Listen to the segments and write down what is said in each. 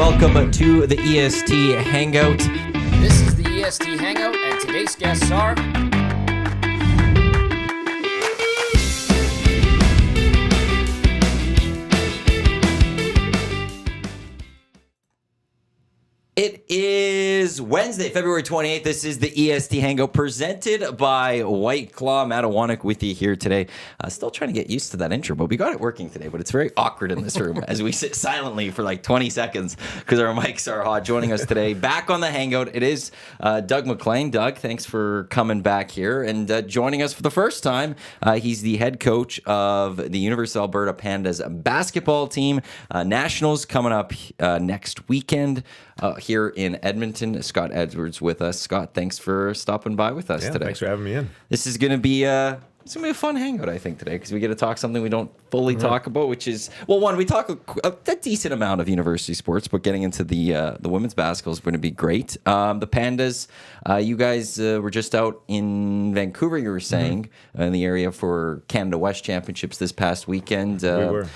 welcome to the EST Hangout. This is the EST Hangout, and today's guests are... It is Wednesday, February 28th. This is the EST Hangout presented by White Claw. Matt Iwanyk with you here today. Still trying to get used to that intro, but we got it working today. But it's very awkward in this room as we sit silently for like 20 seconds because our mics are hot. Joining us today, back on the Hangout, it is Doug McLean. Doug, thanks for coming back here. And joining us for the first time, he's the head coach of the University of Alberta Pandas basketball team. Nationals coming up next weekend. Here in Edmonton, Scott Edwards with us. Scott, thanks for stopping by with us today. Thanks for having me in. This is going to be a fun hangout, I think, today because we get to talk something we don't fully talk about, which is, well, one, we talk a decent amount of university sports, but getting into the women's basketball is going to be great. The Pandas, you guys were just out in Vancouver, you were saying, in the area for Canada West Championships this past weekend. We were.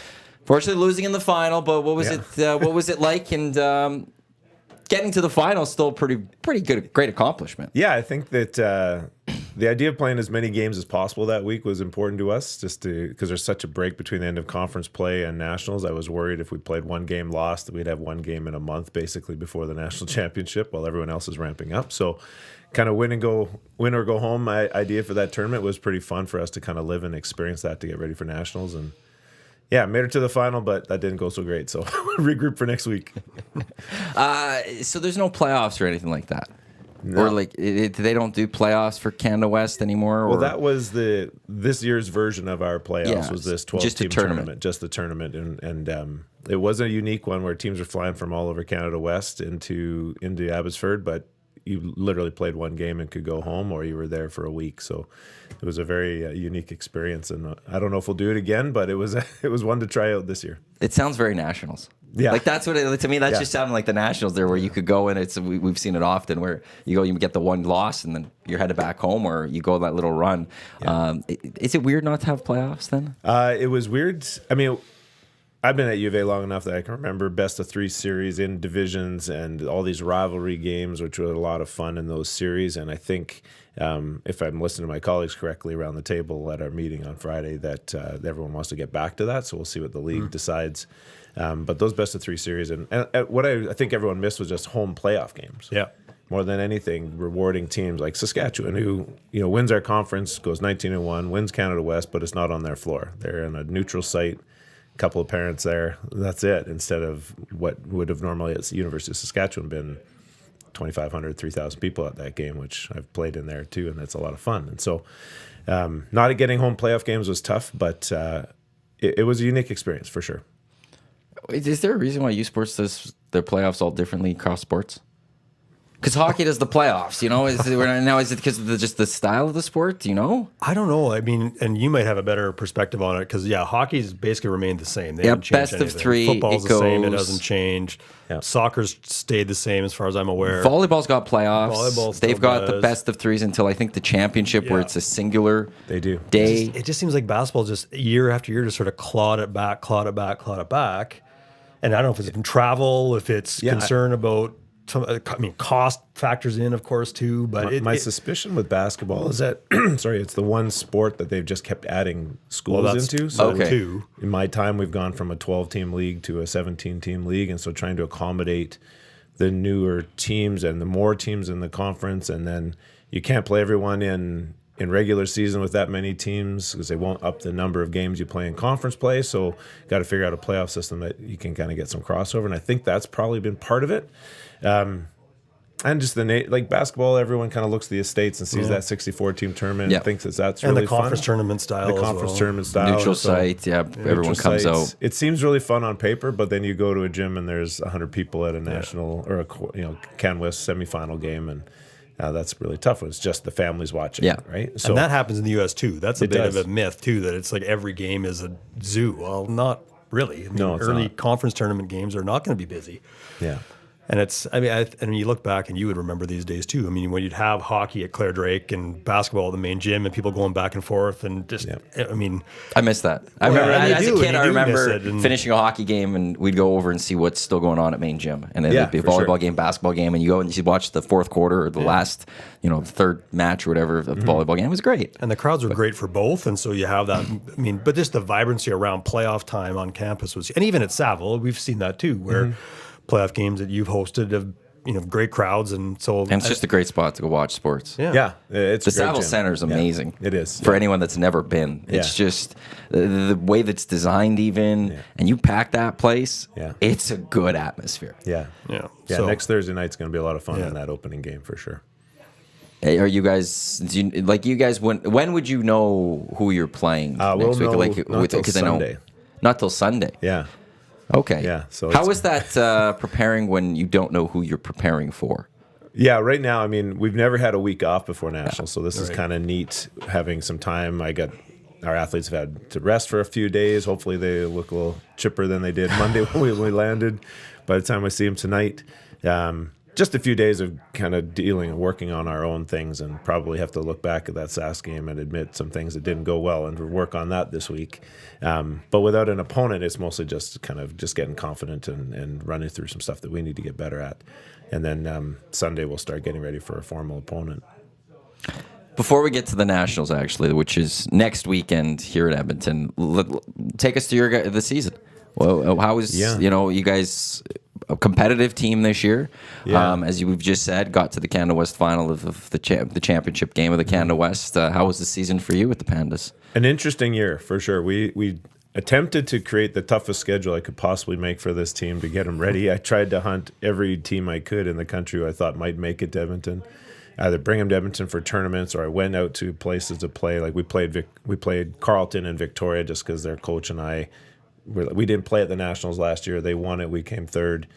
Fortunately, losing in the final, but what was it? What was it like? And getting to the final is still pretty good, great accomplishment. Yeah, I think that the idea of playing as many games as possible that week was important to us, just because there's such a break between the end of conference play and nationals. I was worried if we played one game lost, that we'd have one game in a month basically before the national championship while everyone else is ramping up. So kind of win or go home, my idea for that tournament was pretty fun for us to kind of live and experience that to get ready for nationals. And yeah, made it to the final, but that didn't go so great. So regroup for next week. So there's no playoffs or anything like that? No. Or like they don't do playoffs for Canada West anymore? Well, that was this year's version of our playoffs. Yeah, was this 12-team tournament. Just the tournament. And it was a unique one where teams were flying from all over Canada West into Abbotsford, but you literally played one game and could go home, or you were there for a week. So it was a very unique experience, and I don't know if we'll do it again, but it was one to try out this year. It sounds very Nationals. Yeah, like that's what to me. That's just sounding like the Nationals there, where you could go and we've seen it often, where you go, you get the one loss, and then you're headed back home, or you go that little run. Yeah. Is it weird not to have playoffs then? It was weird. I mean, I've been at U of A long enough that I can remember best of three series in divisions and all these rivalry games, which were a lot of fun in those series. And I think if I'm listening to my colleagues correctly around the table at our meeting on Friday, that everyone wants to get back to that. So we'll see what the league decides. But those best of three series, and what I think everyone missed was just home playoff games. Yeah. More than anything, rewarding teams like Saskatchewan, who wins our conference, goes 19-1, wins Canada West, but it's not on their floor. They're in a neutral site. Couple of parents there, that's it, instead of what would have normally at the University of Saskatchewan been 2,500, 3,000 people at that game, which I've played in there too, and that's a lot of fun. And so not getting home playoff games was tough, but it was a unique experience for sure. Is there a reason why U Sports does their playoffs all differently across sports? Because hockey does the playoffs, is it because of just the style of the sport? Do you know? I don't know. I mean, and you might have a better perspective on it because, hockey's basically remained the same. They haven't changed best of anything. three. Football's the same. It doesn't change. Yeah. Soccer's stayed the same as far as I'm aware. Volleyball's got playoffs. Volleyball They've got does. the best of threes until I think the championship where it's a singular They do. day. It just seems like basketball just year after year just sort of clawed it back. And I don't know if it's been travel, if it's concern about... cost factors in, of course, too. But my suspicion with basketball is that, it's the one sport that they've just kept adding schools into. So in my time, we've gone from a 12-team league to a 17-team league, and so trying to accommodate the newer teams and the more teams in the conference, and then you can't play everyone in regular season with that many teams because they won't up the number of games you play in conference play. So got to figure out a playoff system that you can kind of get some crossover, and I think that's probably been part of it. And just like basketball, everyone kind of looks at the estates and sees that 64-team tournament and thinks that's really fun. And the conference tournament style. The conference tournament style. Neutral site, everyone comes out. It seems really fun on paper, but then you go to a gym and there's 100 people at a national or a Can West semifinal game, and that's really tough when it's just the families watching, right? So, and that happens in the U.S. too. That's a bit of a myth too, that it's like every game is a zoo. Well, not really. I mean, early conference tournament games are not going to be busy. Yeah. And it's, I mean, you look back and you would remember these days too. I mean, when you'd have hockey at Claire Drake and basketball at the main gym and people going back and forth and just, I mean. I miss that. I remember as a kid, I remember and finishing a hockey game and we'd go over and see what's still going on at main gym. And it'd be a volleyball game, basketball game, and you go and you watch the fourth quarter or the last, third match or whatever of the volleyball game. It was great. And the crowds were great for both. And so you have that, I mean, but just the vibrancy around playoff time on campus was, and even at Saville, we've seen that too, where playoff games that you've hosted have, great crowds, and so it's just a great spot to go watch sports. Yeah, it's the Saville Center is amazing. Yeah, it is for anyone that's never been. It's just the way that's designed, and you pack that place. Yeah, it's a good atmosphere. Yeah. So, next Thursday night's going to be a lot of fun in that opening game for sure. Hey, are you guys when would you know who you're playing next week? Because I know not till Sunday. Yeah. Okay. Yeah. So how is that preparing when you don't know who you're preparing for? Yeah. Right now, I mean, we've never had a week off before nationals, so this is kind of neat having some time. Our athletes have had to rest for a few days. Hopefully, they look a little chipper than they did Monday when we landed. By the time I see them tonight, just a few days of kind of dealing and working on our own things, and probably have to look back at that SAS game and admit some things that didn't go well and work on that this week. But without an opponent, it's mostly just kind of just getting confident and running through some stuff that we need to get better at. And then Sunday we'll start getting ready for a formal opponent. Before we get to the Nationals, actually, which is next weekend here at Edmonton, take us to the season. Well, how was you guys a competitive team this year? As we've just said, got to the Canada West final of the championship game of the Canada West. How was the season for you with the Pandas? An interesting year for sure. We attempted to create the toughest schedule I could possibly make for this team to get them ready. I tried to hunt every team I could in the country who I thought might make it to Edmonton. Either bring them to Edmonton for tournaments, or I went out to places to play. Like we played Carleton and Victoria just because their coach and I. We didn't play at the Nationals last year. They won it. We came third.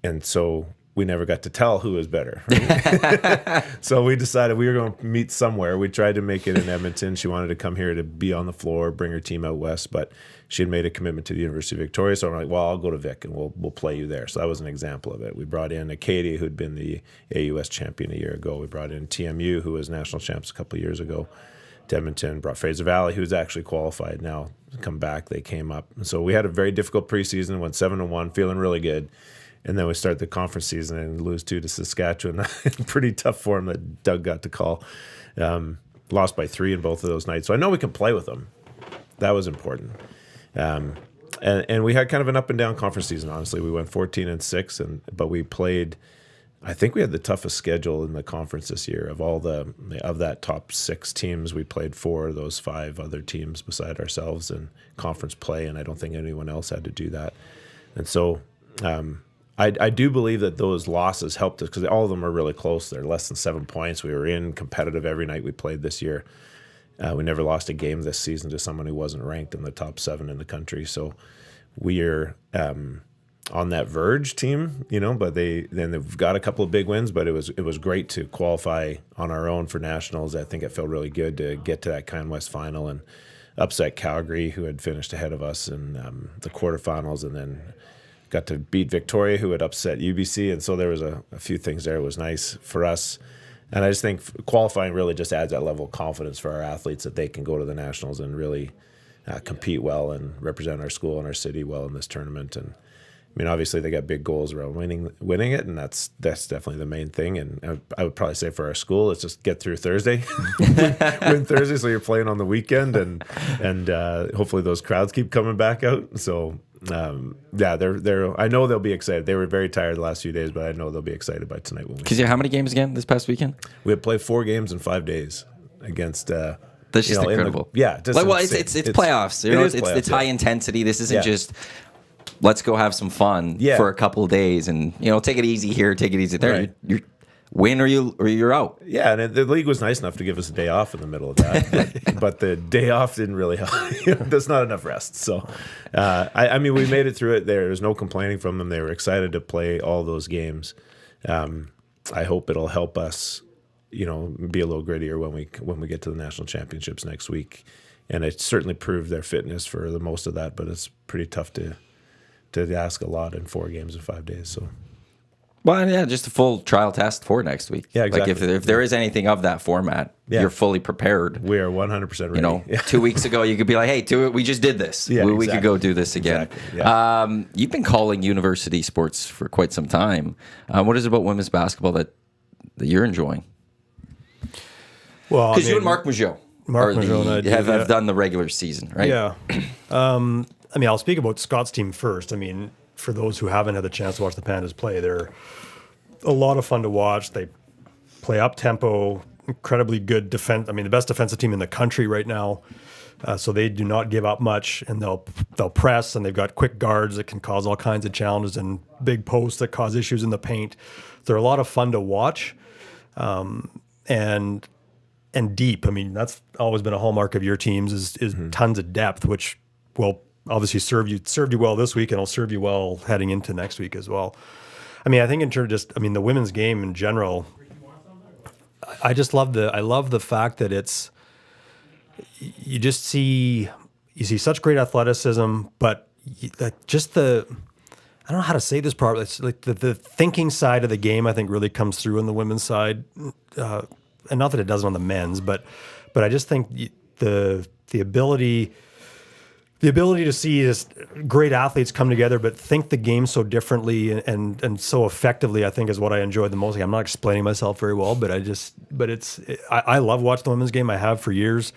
And so we never got to tell who was better. Right? So we decided we were going to meet somewhere. We tried to make it in Edmonton. She wanted to come here to be on the floor, bring her team out west, but she had made a commitment to the University of Victoria. So I'm like, well, I'll go to Vic and we'll play you there. So that was an example of it. We brought in Acadia, who'd been the AUS champion a year ago. We brought in TMU, who was national champs a couple of years ago. To Edmonton, brought Fraser Valley, who's actually qualified now, come back. They came up. And so we had a very difficult preseason, went 7-1, feeling really good. And then we start the conference season and lose 2 to Saskatchewan. Pretty tough form that Doug got to call. Lost by 3 in both of those nights. So I know we can play with them. That was important. And we had kind of an up and down conference season, honestly. We went 14-6, but we played... I think we had the toughest schedule in the conference this year. Of that top 6 teams, we played 4 of those 5 other teams beside ourselves in conference play, and I don't think anyone else had to do that. And so I do believe that those losses helped us because all of them are really close. They're less than 7 points. We were in competitive every night we played this year. We never lost a game this season to someone who wasn't ranked in the top 7 in the country. So we're... on that verge team, but they've got a couple of big wins, but it was great to qualify on our own for nationals. I think it felt really good to get to that Can West final and upset Calgary, who had finished ahead of us in the quarterfinals, and then got to beat Victoria, who had upset UBC. And so there was a few things there. It was nice for us. And I just think qualifying really just adds that level of confidence for our athletes that they can go to the nationals and really compete well and represent our school and our city well in this tournament. And I mean, obviously they got big goals around winning it, and that's definitely the main thing. And I would probably say for our school, let's just get through Thursday, win Thursday, so you're playing on the weekend, and hopefully those crowds keep coming back out. So they're I know they'll be excited. They were very tired the last few days, but I know they'll be excited by tonight. Because how many games again this past weekend? We had played 4 games in 5 days against. That's just incredible. It's playoffs. It's high intensity. This isn't just. Let's go have some fun for a couple of days, and take it easy here, take it easy there. Right. You win or you're out. Yeah, and the league was nice enough to give us a day off in the middle of that, but the day off didn't really help. That's not enough rest. So, I mean, we made it through it. There was no complaining from them. They were excited to play all those games. I hope it'll help us, be a little grittier when we get to the national championships next week. And it certainly proved their fitness for the most of that, but it's pretty tough to ask a lot in 4 games in 5 days. So Well, yeah, just a full trial test for next week. Yeah, exactly. Like if there is anything of that format, you're fully prepared. We are 100% ready. You know, 2 weeks ago you could be like, "Hey, we just did this. Yeah, we could go do this again." Exactly. Yeah. You've been calling university sports for quite some time. What is it about women's basketball that you're enjoying? Well, Because you and Mark Mougeot have done the regular season, right? Yeah. I mean, I'll speak about Scott's team first. I mean, for those who haven't had the chance to watch the Pandas play, they're a lot of fun to watch. They play up tempo, incredibly good defense. I mean, the best defensive team in the country right now. So they do not give up much, and they'll press, and they've got quick guards that can cause all kinds of challenges and big posts that cause issues in the paint. They're a lot of fun to watch, and deep. I mean, that's always been a hallmark of your teams is tons of depth, which will obviously served you well this week, and it'll serve you well heading into next week as well. I mean, I think in terms of the women's game in general, I love the fact that you see such great athleticism, but I don't know how to say this properly. It's like the thinking side of the game, I think, really comes through on the women's side, and not that it doesn't on the men's, but I just think the ability to see just great athletes come together, but think the game so differently and so effectively, I think, is what I enjoyed the most. Like, I'm not explaining myself very well, but I love watching the women's game. I have for years.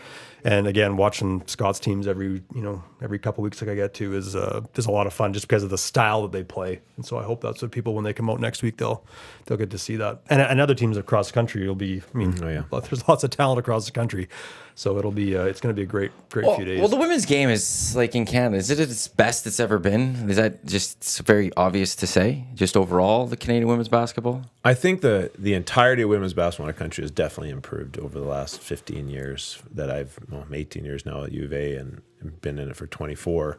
And again, watching Scott's teams every couple of weeks like I get to is a lot of fun just because of the style that they play. And so I hope that's what people, when they come out next week, they'll get to see that. And other teams across the country will be. I mean, there's lots of talent across the country, so it'll be it's going to be a great few days. Well, the women's game is like in Canada. Is it its best it's ever been? Is that just very obvious to say? Just overall, the Canadian women's basketball. I think the entirety of women's basketball in the country has definitely improved over the last 15 years that I'm 18 years now at U of A and been in it for 24.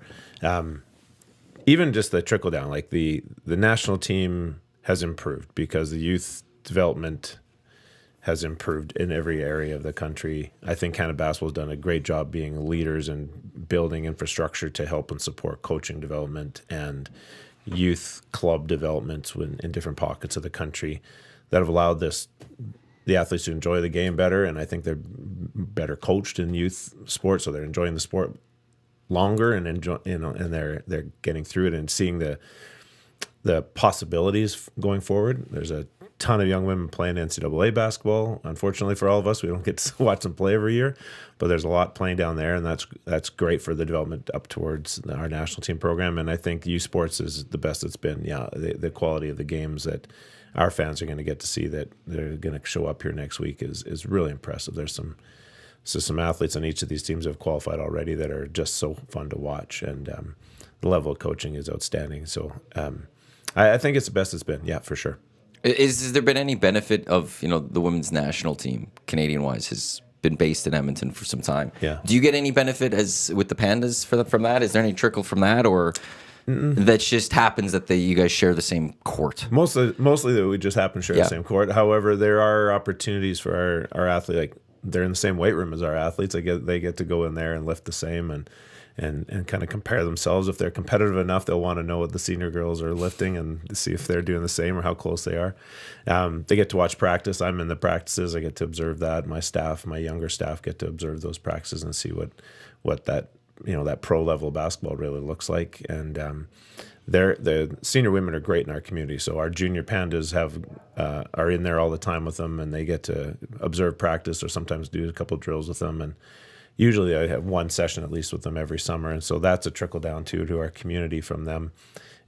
Even just the trickle down, like the national team has improved because the youth development has improved in every area of the country. I think Canada Basketball has done a great job being leaders and building infrastructure to help and support coaching development and youth club developments in different pockets of the country that have allowed the athletes to enjoy the game better, and I think they're better coached in youth sports, so they're enjoying the sport longer and they're getting through it and seeing the possibilities going forward. There's a ton of young women playing NCAA basketball. Unfortunately for all of us, we don't get to watch them play every year, but there's a lot playing down there, and that's great for the development up towards our national team program. And I think youth sports is the best it's been. Yeah, the quality of the games that our fans are going to get to see that they're going to show up here next week is really impressive. There's some athletes on each of these teams have qualified already that are just so fun to watch, and the level of coaching is outstanding. So I think it's the best it's been. Yeah, for sure. Has there been any benefit of the women's national team, Canadian-wise, has been based in Edmonton for some time? Yeah. Do you get any benefit as with the Pandas from that? Is there any trickle from that, or that just happens that you guys share the same court? Mostly that we just happen to share the same court. However, there are opportunities for our athlete. Like, they're in the same weight room as our athletes. They get to go in there and lift the same and kind of compare themselves. If they're competitive enough, they'll want to know what the senior girls are lifting and see if they're doing the same or how close they are. They get to watch practice. I'm in the practices. I get to observe that. My younger staff get to observe those practices and see what that that pro level basketball really looks like. And the senior women are great in our community. So our junior Pandas are in there all the time with them, and they get to observe practice or sometimes do a couple of drills with them. And usually I have one session at least with them every summer. And so that's a trickle down to our community from them.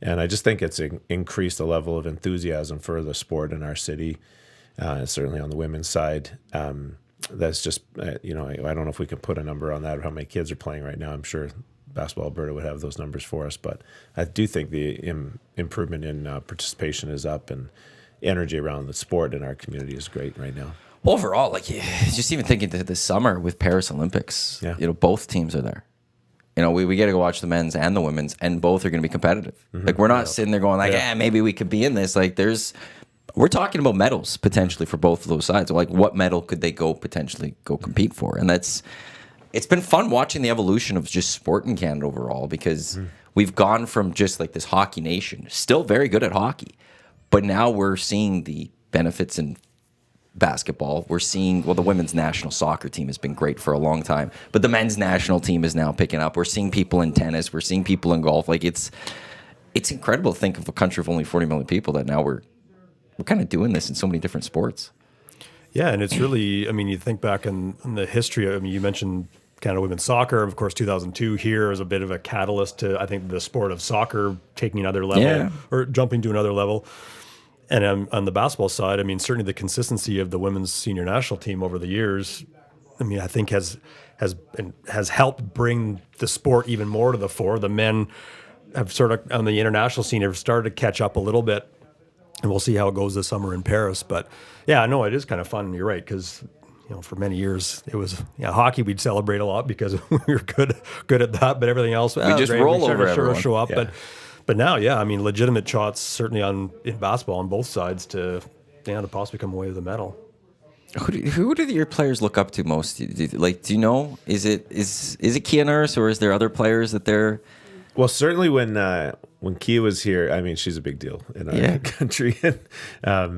And I just think it's increased the level of enthusiasm for the sport in our city, certainly on the women's side. That's just, I don't know if we can put a number on that or how many kids are playing right now. I'm sure Basketball Alberta would have those numbers for us. But I do think the improvement in participation is up, and energy around the sport in our community is great right now. Overall, like, just even thinking this summer with Paris Olympics, both teams are there. We get to go watch the men's and the women's, and both are going to be competitive. Mm-hmm. Like, we're not sitting there going like, maybe we could be in this. Like, we're talking about medals potentially for both of those sides. Like, what medal could they potentially go compete for? And it's been fun watching the evolution of just sport in Canada overall, because we've gone from just like this hockey nation, still very good at hockey, But now we're seeing the benefits in basketball. We're seeing, the women's national soccer team has been great for a long time, but the men's national team is now picking up. We're seeing people in tennis. We're seeing people in golf. Like it's incredible to think of a country of only 40 million people that now we're kind of doing this in so many different sports. Yeah, and it's really, I mean, you think back in the history, I mean, you mentioned Canada women's soccer. Of course, 2002 here is a bit of a catalyst to, I think, the sport of soccer taking another level or jumping to another level. And on the basketball side, I mean, certainly the consistency of the women's senior national team over the years, I mean, I think has helped bring the sport even more to the fore. The men have sort of, on the international scene, have started to catch up a little bit, and we'll see how it goes this summer in Paris. But yeah, I know it is kind of fun. You're right, because for many years it was hockey. We'd celebrate a lot because we were good at that, but everything else we just roll over everyone. Show up, But now, I mean, legitimate shots certainly in basketball on both sides to possibly come away with a medal. Who do your players look up to most? Do you know? Is it Kia Nurse, or is there other players that they're? Well, certainly when Kia was here, I mean, she's a big deal in our country.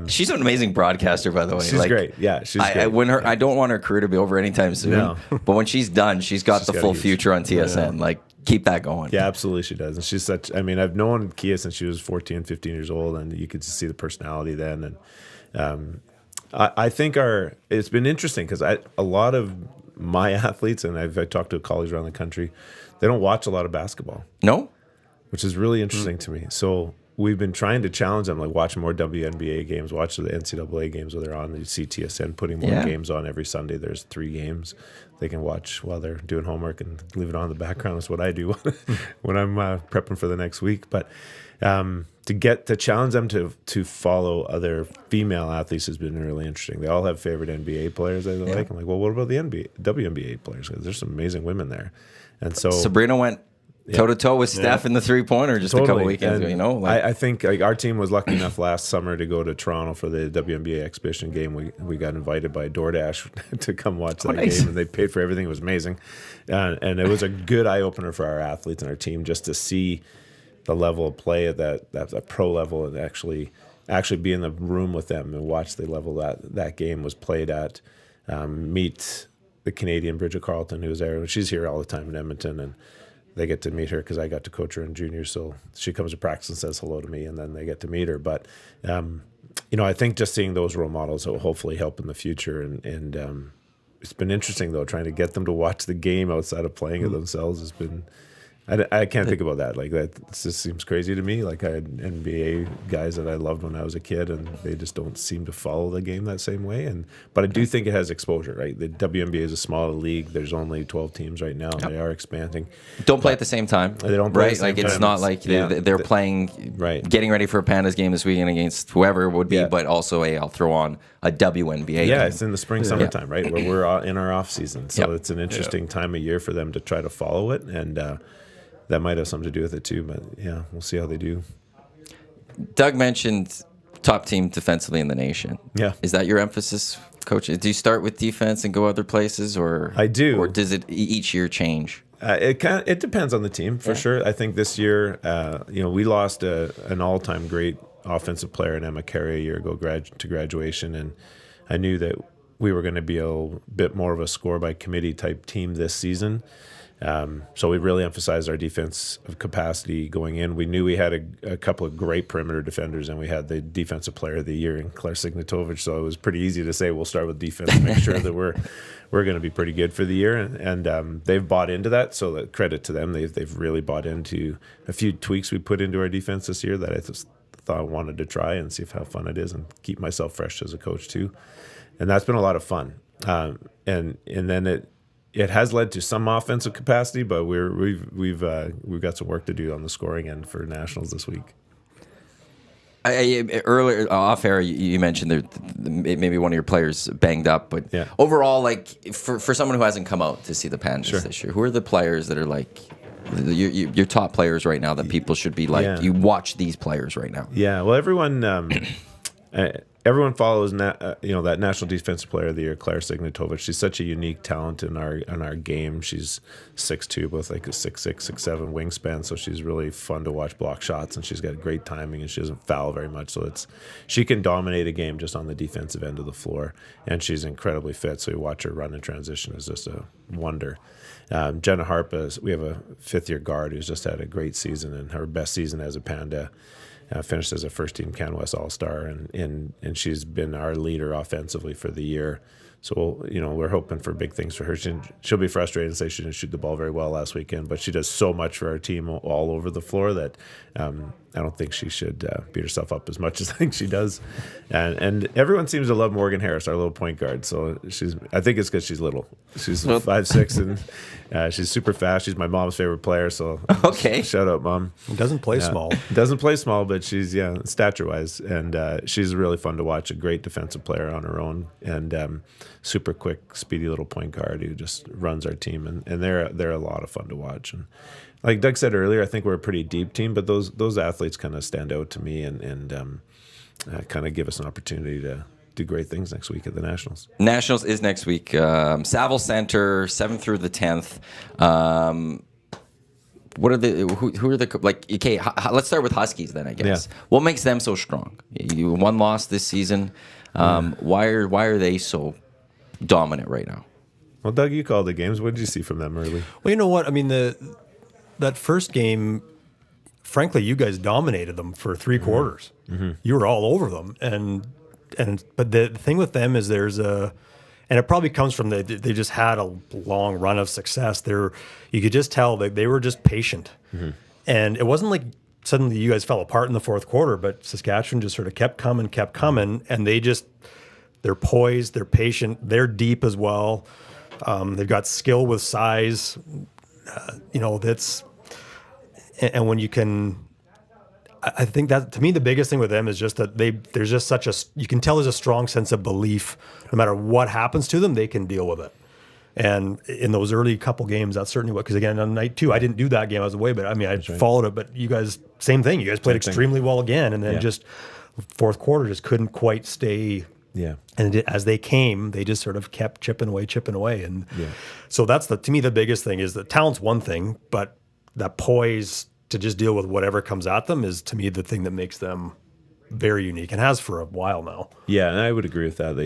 She's an amazing broadcaster, by the way. She's great. Yeah, she's great. I don't want her career to be over anytime soon. No. But when she's done, she's got the full future on TSN. Yeah. Keep that going. Yeah, absolutely she does. And she's I've known Kia since she was 14, 15 years old, and you could just see the personality then. And I think it's been interesting because a lot of my athletes, and I've talked to colleagues around the country, they don't watch a lot of basketball. No? Which is really interesting to me. So we've been trying to challenge them, watch more WNBA games, watch the NCAA games where they're on the CTSN, putting more games on every Sunday. There's 3 games they can watch while they're doing homework and leave it on in the background. Is what I do when I'm prepping for the next week. But to challenge them to follow other female athletes has been really interesting. They all have favorite NBA players they like. I'm like, well, what about the WNBA players? Because there's some amazing women there. And so Sabrina went toe-to-toe with Steph in the three-pointer just a couple weekends ago, I think our team was lucky enough last summer to go to Toronto for the WNBA exhibition game. We got invited by DoorDash to come watch that game, and they paid for everything. It was amazing. And it was a good eye-opener for our athletes and our team just to see the level of play at that pro level and actually be in the room with them and watch the level that game was played at. Meet the Canadian Bridget Carleton, who was there. She's here all the time in Edmonton, and they get to meet her because I got to coach her in juniors. So she comes to practice and says hello to me, and then they get to meet her. But, I think just seeing those role models will hopefully help in the future. And it's been interesting, though, trying to get them to watch the game outside of playing it themselves has been – I can't think about that. That just seems crazy to me. I had NBA guys that I loved when I was a kid, and they just don't seem to follow the game that same way. But I do think it has exposure, right? The WNBA is a smaller league. There's only 12 teams right now. Yep. They are expanding. Don't play at the same time. They don't play at the same time. It's not like they're playing, getting ready for a Pandas game this weekend against whoever it would be, but also I'll throw on a WNBA game. Yeah, it's in the spring, summertime, right? Where we're in our off season. So it's an interesting time of year for them to try to follow it. And, that might have something to do with it too, but we'll see how they do. Doug mentioned top team defensively in the nation. Yeah. Is that your emphasis, Coach? Do you start with defense and go other places, or I do, or does it each year change? It depends on the team for sure. I think this year, we lost an all-time great offensive player in Emma Carey a year ago to graduation, and I knew that we were going to be a bit more of a score by committee type team this season. So we really emphasized our defense capacity going in. We knew we had a couple of great perimeter defenders, and we had the defensive player of the year in Claire Signatovic. So it was pretty easy to say we'll start with defense and make sure that we're going to be pretty good for the year. And they've bought into that. So that credit to them. They've really bought into a few tweaks we put into our defense this year that I just thought I wanted to try and see how fun it is and keep myself fresh as a coach too. And that's been a lot of fun. And then it has led to some offensive capacity, but we've got some work to do on the scoring end for nationals this week. Earlier off air, you mentioned that maybe one of your players banged up, but overall, for someone who hasn't come out to see the Pandas this year, who are the players that are your top players right now that people should be you watch these players right now? Yeah, well, everyone everyone follows that National Defensive Player of the Year, Claire Signatovich. She's such a unique talent in our game. She's 6'2", with like a 6'6", 6'7" wingspan, so she's really fun to watch block shots, and she's got great timing, and she doesn't foul very much, so she can dominate a game just on the defensive end of the floor, and she's incredibly fit, so you watch her run in transition is just a wonder. Jenna Harpa, we have a fifth-year guard who's just had a great season, and her best season as a Panda. Finished as a first-team Canada West All-Star, and she's been our leader offensively for the year. So, we're hoping for big things for her. She'll be frustrated and say she didn't shoot the ball very well last weekend, but she does so much for our team all over the floor that I don't think she should beat herself up as much as I think she does. And everyone seems to love Morgan Harris, our little point guard. So I think it's because she's little. She's 5'6", and she's super fast. She's my mom's favorite player. So okay, shout out, Mom. Doesn't play small. Doesn't play small, but she's stature-wise, and she's really fun to watch. A great defensive player on her own, and super quick, speedy little point guard who just runs our team, and they're a lot of fun to watch. And like Doug said earlier, I think we're a pretty deep team, but those athletes kind of stand out to me, and kind of give us an opportunity to do great things next week at the Nationals. Nationals is next week. Saville Center, 7th through the 10th. What are who are the, like, okay, let's start with Huskies then, I guess. Yeah. What makes them so strong? You one loss this season. Why are they so dominant right now? Well, Doug, you called the games. What did you see from them early? Well, you know what? I mean, that first game, frankly, you guys dominated them for 3 quarters. Mm-hmm. You were all over them, but the thing with them is and it probably comes from they just had a long run of success. You could just tell that they were just patient, and it wasn't like suddenly you guys fell apart in the fourth quarter. But Saskatchewan just sort of kept coming, and they're poised, they're patient, they're deep as well. They've got skill with size. And when you can. I think that, to me, the biggest thing with them is just that there's just you can tell there's a strong sense of belief. No matter what happens to them, they can deal with it. And in those early couple games, that's certainly what, because again, on night 2, I didn't do that game, I was away, but I mean, I followed it, but you guys, same thing. You guys played extremely well again, and then just fourth quarter just couldn't quite stay. Yeah. And as they came, they just sort of kept chipping away. And so that's to me, the biggest thing is that talent's one thing, but that poise to just deal with whatever comes at them is, to me, the thing that makes them very unique, and has for a while now. Yeah, and I would agree with that.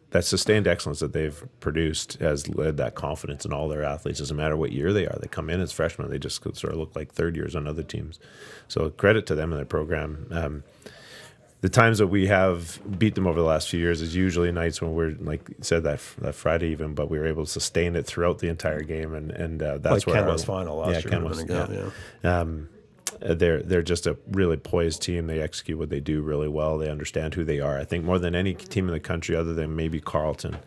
That sustained excellence that they've produced has led that confidence in all their athletes. Doesn't matter what year they are. They come in as freshmen. They just sort of look like third years on other teams. So credit to them and their program. The times that we have beat them over the last few years is usually nights when we're, like you said, that Friday even, but we were able to sustain it throughout the entire game, and that's like where Ken West final last year. Ken West, they're just a really poised team. They execute what they do really well. They understand who they are. I think more than any team in the country, other than maybe Carleton,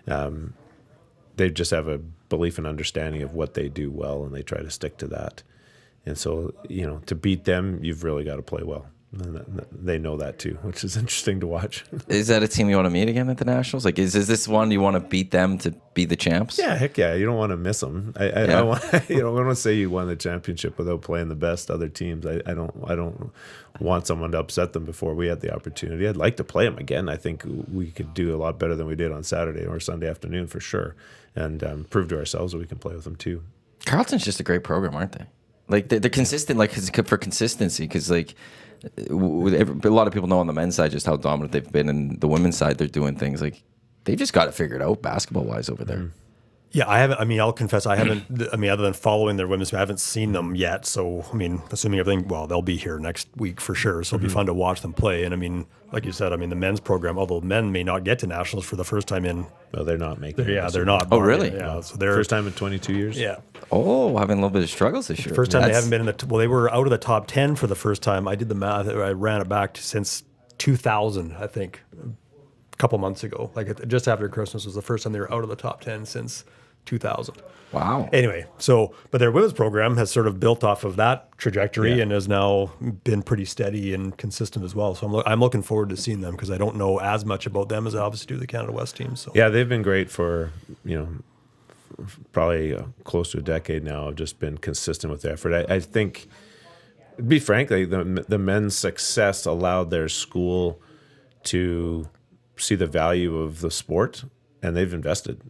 they just have a belief and understanding of what they do well, and they try to stick to that. And so, to beat them, you've really got to play well. And they know that too, which is interesting to watch. Is that a team you want to meet again at the Nationals? Like, is this one you want to beat them to be the champs? Yeah, heck yeah. You don't want to miss them. I don't want to say you won the championship without playing the best other teams. I don't want someone to upset them before we had the opportunity. I'd like to play them again. I think we could do a lot better than we did on Saturday or Sunday afternoon for sure, and prove to ourselves that we can play with them too. Carleton's just a great program, aren't they? Like, they're consistent, like, for consistency, because, like, a lot of people know on the men's side just how dominant they've been, and the women's side, they're doing things like they've just got it figured out basketball wise over there. Yeah, I haven't. I mean, I'll confess, I haven't. I mean, other than following their women's, I haven't seen them yet. So, I mean, assuming everything, well, they'll be here next week for sure. So it'll be fun to watch them play. And I mean, like you said, I mean, the men's program, although men may not get to nationals for the first time in. Well, they're not making it. Yeah, they're not. Oh, really? Yeah, so they're first time in 22 years. Yeah. Oh, having a little bit of struggles this year. First time they haven't been in the. Well, they were out of the top 10 for the first time. I did the math. I ran it back since 2000, I think, a couple months ago. Like just after Christmas was the first time they were out of the top 10 since 2000. Wow. Anyway, but their women's program has sort of built off of that trajectory and has now been pretty steady and consistent as well. So I'm looking forward to seeing them, because I don't know as much about them as I obviously do the Canada West team. So yeah, they've been great for probably close to a decade now. Have just been consistent with their effort. I think, to be frank, the men's success allowed their school to see the value of the sport, and they've invested.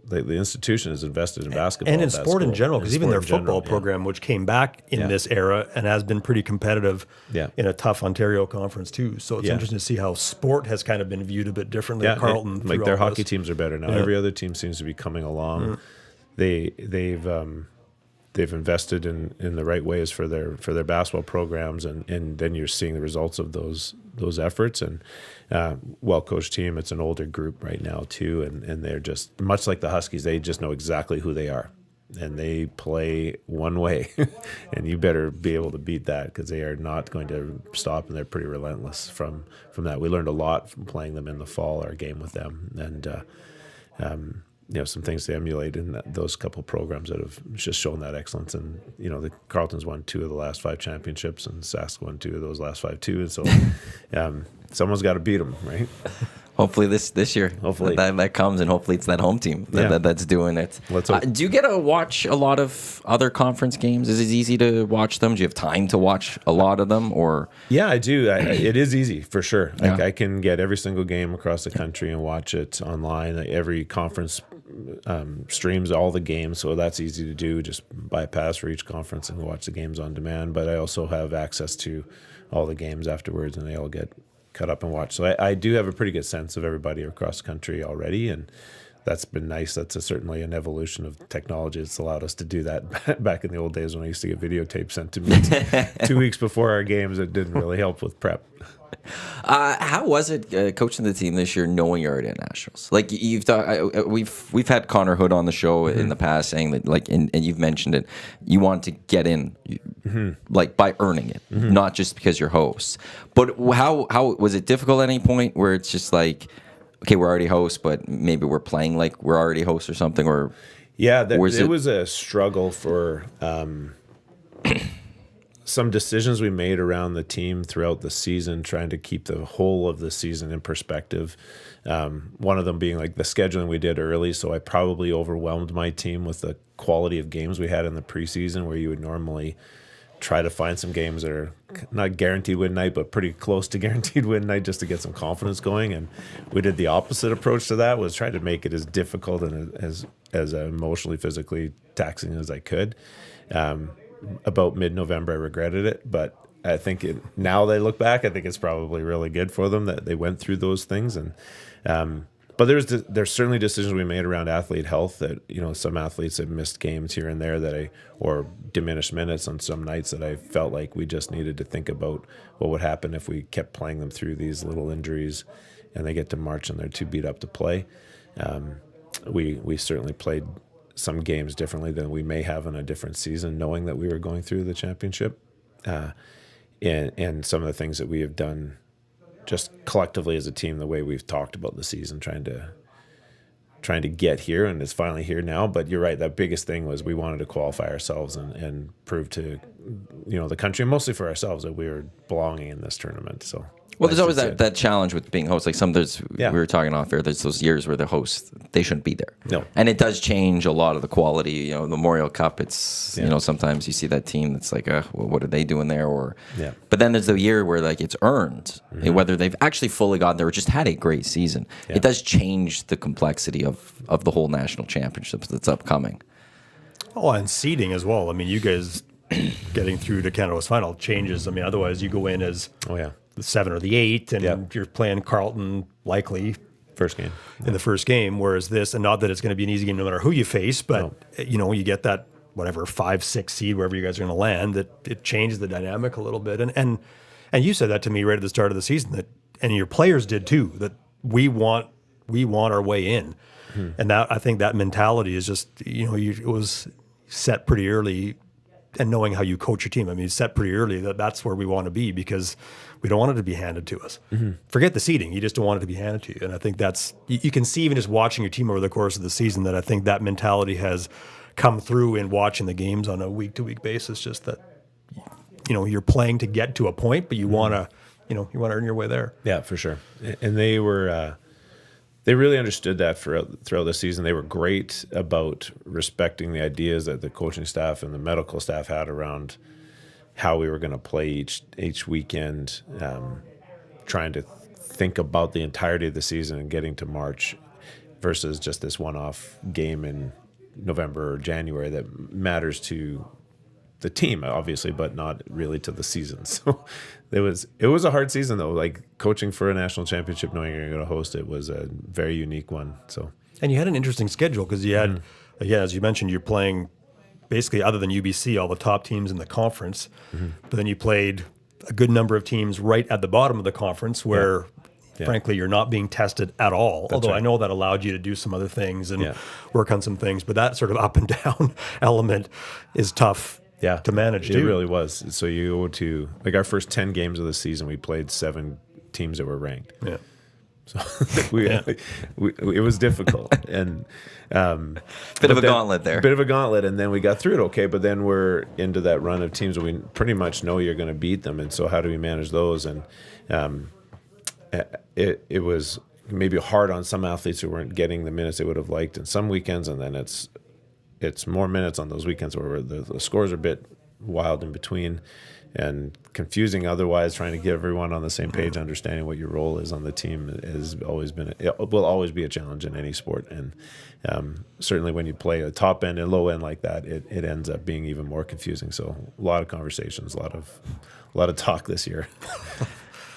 The institution has invested in basketball and in sport in general, because even their football program, which came back in this era and has been pretty competitive in a tough Ontario conference too. So it's interesting to see how sport has kind of been viewed a bit differently at Carleton. Like their hockey teams are better now. Every other team seems to be coming along. They've invested in the right ways for their basketball programs, and then you're seeing the results of those efforts. And well-coached team. It's an older group right now too, and they're just much like the Huskies. They just know exactly who they are, and they play one way, and you better be able to beat that, because they are not going to stop, and they're pretty relentless from that. We learned a lot from playing them in the fall, our game with them, and some things to emulate in those couple programs that have just shown that excellence. And the Carleton's won 2 of the last 5 championships, and Sask won 2 of those last 5 too. And so someone's got to beat them, right? Hopefully this year, hopefully that comes, and hopefully it's that home team that's doing it. Let's hope. Do you get to watch a lot of other conference games? Is it easy to watch them? Do you have time to watch a lot of them? Or yeah, I do. It is easy for sure. I can get every single game across the country and watch it online. Every conference streams all the games, so that's easy to do. Just buy a pass for each conference and watch the games on demand. But I also have access to all the games afterwards, and they all get cut up and watched. So I do have a pretty good sense of everybody across the country already, and that's been nice. That's certainly an evolution of technology. It's allowed us to do that. Back in the old days when I used to get videotape sent to me 2 weeks before our games, it didn't really help with prep. How was it coaching the team this year, knowing you're already at nationals? Like you've we've had Connor Hood on the show in the past, saying that and you've mentioned it, you want to get in like by earning it, not just because you're hosts. But how was it difficult at any point where it's just like, okay, we're already hosts, but maybe we're playing like we're already hosts or something? Or it was a struggle for some decisions we made around the team throughout the season, trying to keep the whole of the season in perspective. One of them being like the scheduling we did early, so I probably overwhelmed my team with the quality of games we had in the preseason, where you would normally try to find some games that are not guaranteed win night, but pretty close to guaranteed win night, just to get some confidence going. And we did the opposite approach to that, was try to make it as difficult and as emotionally, physically taxing as I could. About mid-November, I regretted it, but I think now they look back, I think it's probably really good for them that they went through those things. And but there's certainly decisions we made around athlete health that some athletes have missed games here and there or diminished minutes on some nights that I felt like we just needed to think about what would happen if we kept playing them through these little injuries and they get to March and they're too beat up to play. We certainly played some games differently than we may have in a different season, knowing that we were going through the championship, and some of the things that we have done just collectively as a team, the way we've talked about the season, trying to get here, and it's finally here now. But you're right, that biggest thing was we wanted to qualify ourselves and prove to the country, and mostly for ourselves, that we were belonging in this tournament. So well, there's always that challenge with being host. Like we were talking off air, there's those years where the hosts, they shouldn't be there. No. And it does change a lot of the quality. The Memorial Cup, it's, sometimes you see that team that's like, well, what are they doing there? But then there's the year where like it's earned, whether they've actually fully gotten there or just had a great season. Yeah. It does change the complexity of the whole national championship that's upcoming. Oh, and seeding as well. I mean, you guys getting through to Canada West Final changes. I mean, otherwise you go in as the 7 or the 8, and you're playing Carleton likely first game in the first game. Whereas this, and not that it's going to be an easy game no matter who you face, but you get that whatever 5-6 seed wherever you guys are going to land. That it changes the dynamic a little bit. And you said that to me right at the start of the season, that, and your players did too, that we want our way in, and that I think that mentality is just it was set pretty early. And knowing how you coach your team, I mean, set pretty early that's where we want to be, because we don't want it to be handed to us. Forget the seeding; you just don't want it to be handed to you. And I think that's you can see even just watching your team over the course of the season that I think that mentality has come through in watching the games on a week-to-week basis. Just that you're playing to get to a point, but you want to you want to earn your way there. Yeah, for sure. And they were. They really understood that throughout the season. They were great about respecting the ideas that the coaching staff and the medical staff had around how we were going to play each weekend, trying to think about the entirety of the season and getting to March versus just this one-off game in November or January that matters to the team, obviously, but not really to the season. So it was a hard season, though. Like, coaching for a national championship, knowing you're going to host it, was a very unique one. So, and you had an interesting schedule because you had, as you mentioned, you're playing basically, other than UBC, all the top teams in the conference. But then you played a good number of teams right at the bottom of the conference where, frankly, you're not being tested at all. That's Although right. I know that allowed you to do some other things and work on some things. But that sort of up and down element is tough to manage, too. It really was. So you go to, like, our first 10 games of the season, we played 7 teams that were ranked. Yeah. So it was difficult. And bit of a gauntlet there. Bit of a gauntlet, and then we got through it okay, but then we're into that run of teams where we pretty much know you're going to beat them, and so how do we manage those? And it was maybe hard on some athletes who weren't getting the minutes they would have liked in some weekends, and then it's more minutes on those weekends where the scores are a bit wild in between and confusing otherwise. Trying to get everyone on the same page, understanding what your role is on the team has always been it will always be a challenge in any sport, and certainly when you play a top end and low end like that, it ends up being even more confusing. So a lot of conversations, a lot of talk this year.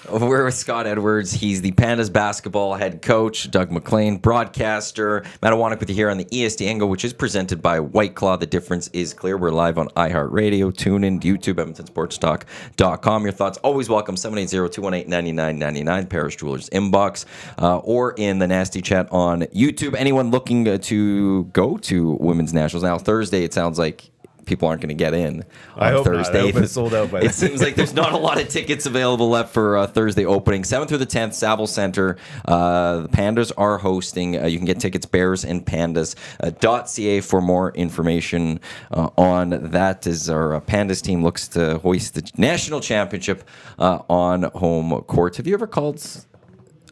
We're with Scott Edwards. He's the Pandas basketball head coach. Doug McLean, broadcaster. Matt Iwanyk with you here on the EST Angle, which is presented by White Claw. The difference is clear. We're live on iHeartRadio, TuneIn, YouTube, EdmontonSportsTalk.com. Your thoughts always welcome. 780-218-9999, Parish Jewelers inbox, or in the nasty chat on YouTube. Anyone looking to go to Women's Nationals now Thursday? It sounds like people aren't going to get in on I hope Thursday. Not. I hope it's sold out by then. It seems like there's not a lot of tickets available left for Thursday opening. 7th through the 10th, Saville Center. The Pandas are hosting. You can get tickets, Bears and Pandas.ca for more information on that as our Pandas team looks to hoist the national championship on home court. Have you ever called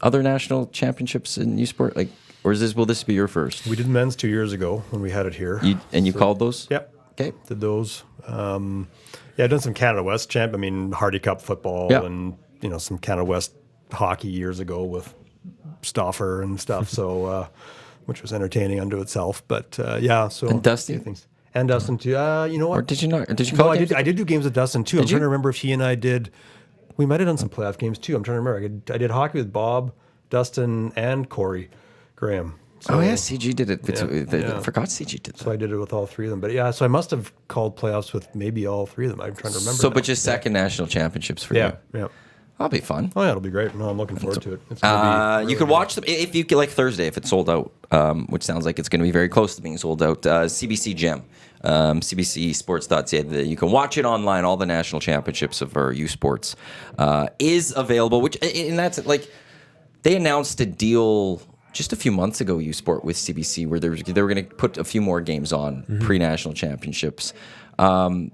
other national championships in U Sport? Or will this be your first? We did men's 2 years ago when we had it here. You called those? Yep. Okay. Did those. I've done some Canada West champ. I mean, Hardy Cup football and, some Canada West hockey years ago with Stauffer and stuff. So, which was entertaining unto itself. But, so. And Dusty? Things. And Dustin, too. You know what? Or did you not? Did you call games? I did do games with Dustin, too. I'm trying to remember if he and I did. We might have done some playoff games, too. I'm trying to remember. I did hockey with Bob, Dustin, and Corey Graham. So, CG did it. I forgot CG did that. So I did it with all 3 of them. But so I must have called playoffs with maybe all 3 of them. I'm trying to remember. So, but just second national championships for you. Yeah. That'll be fun. Oh, yeah, it'll be great. No, I'm looking forward to it. It's gonna be really you could watch them if you like Thursday if it's sold out, which sounds like it's going to be very close to being sold out. CBC Gem, CBCSports.ca. You can watch it online. All the national championships of our U Sports is available. Which and that's like they announced a deal just a few months ago, U Sport with CBC, where they were going to put a few more games on pre-national championships. Did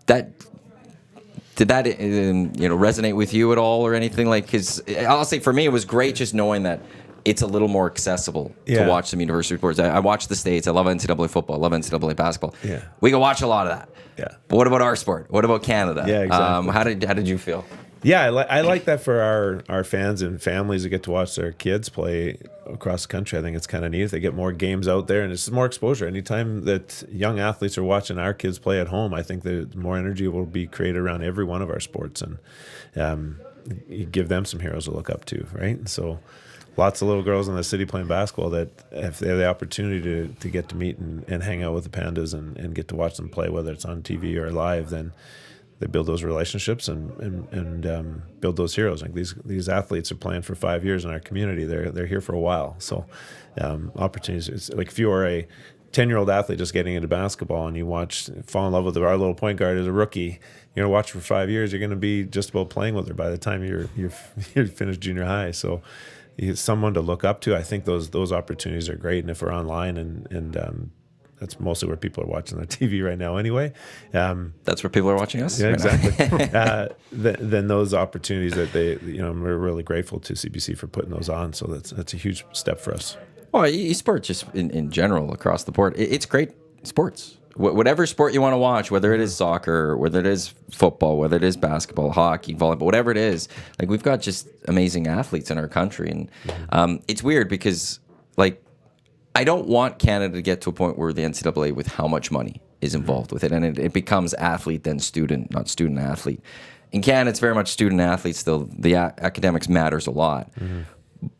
that resonate with you at all or anything? Because I'll say for me, it was great just knowing that it's a little more accessible to watch some university sports. I watch the States. I love NCAA football. I love NCAA basketball. Yeah. We can watch a lot of that. Yeah. But what about our sport? What about Canada? Yeah, exactly. How did you feel? Yeah, I like that for our fans and families that get to watch their kids play across the country. I think it's kind of neat if they get more games out there, and it's more exposure. Anytime that young athletes are watching our kids play at home, I think that more energy will be created around every one of our sports, and you give them some heroes to look up to, right? And so lots of little girls in the city playing basketball that if they have the opportunity to get to meet and hang out with the Pandas and get to watch them play, whether it's on TV or live, then they build those relationships and build those heroes. Like these athletes are playing for 5 years in our community. They're here for a while. So opportunities. It's like if you are a 10-year-old athlete just getting into basketball and you fall in love with our little point guard as a rookie, you're gonna watch her for 5 years. You're gonna be just about playing with her by the time you're finished junior high. So someone to look up to. I think those opportunities are great. And if we're online and that's mostly where people are watching their TV right now anyway. That's where people are watching us? Yeah, exactly. Then those opportunities that we're really grateful to CBC for putting those on. So that's a huge step for us. Well, esports just in general across the board, it's great sports. whatever sport you want to watch, whether it is soccer, whether it is football, whether it is basketball, hockey, volleyball, whatever it is, like we've got just amazing athletes in our country. And it's weird because like I don't want Canada to get to a point where the NCAA with how much money is involved with it. And it becomes athlete then student, not student athlete. In Canada, it's very much student athlete still. The academics matters a lot.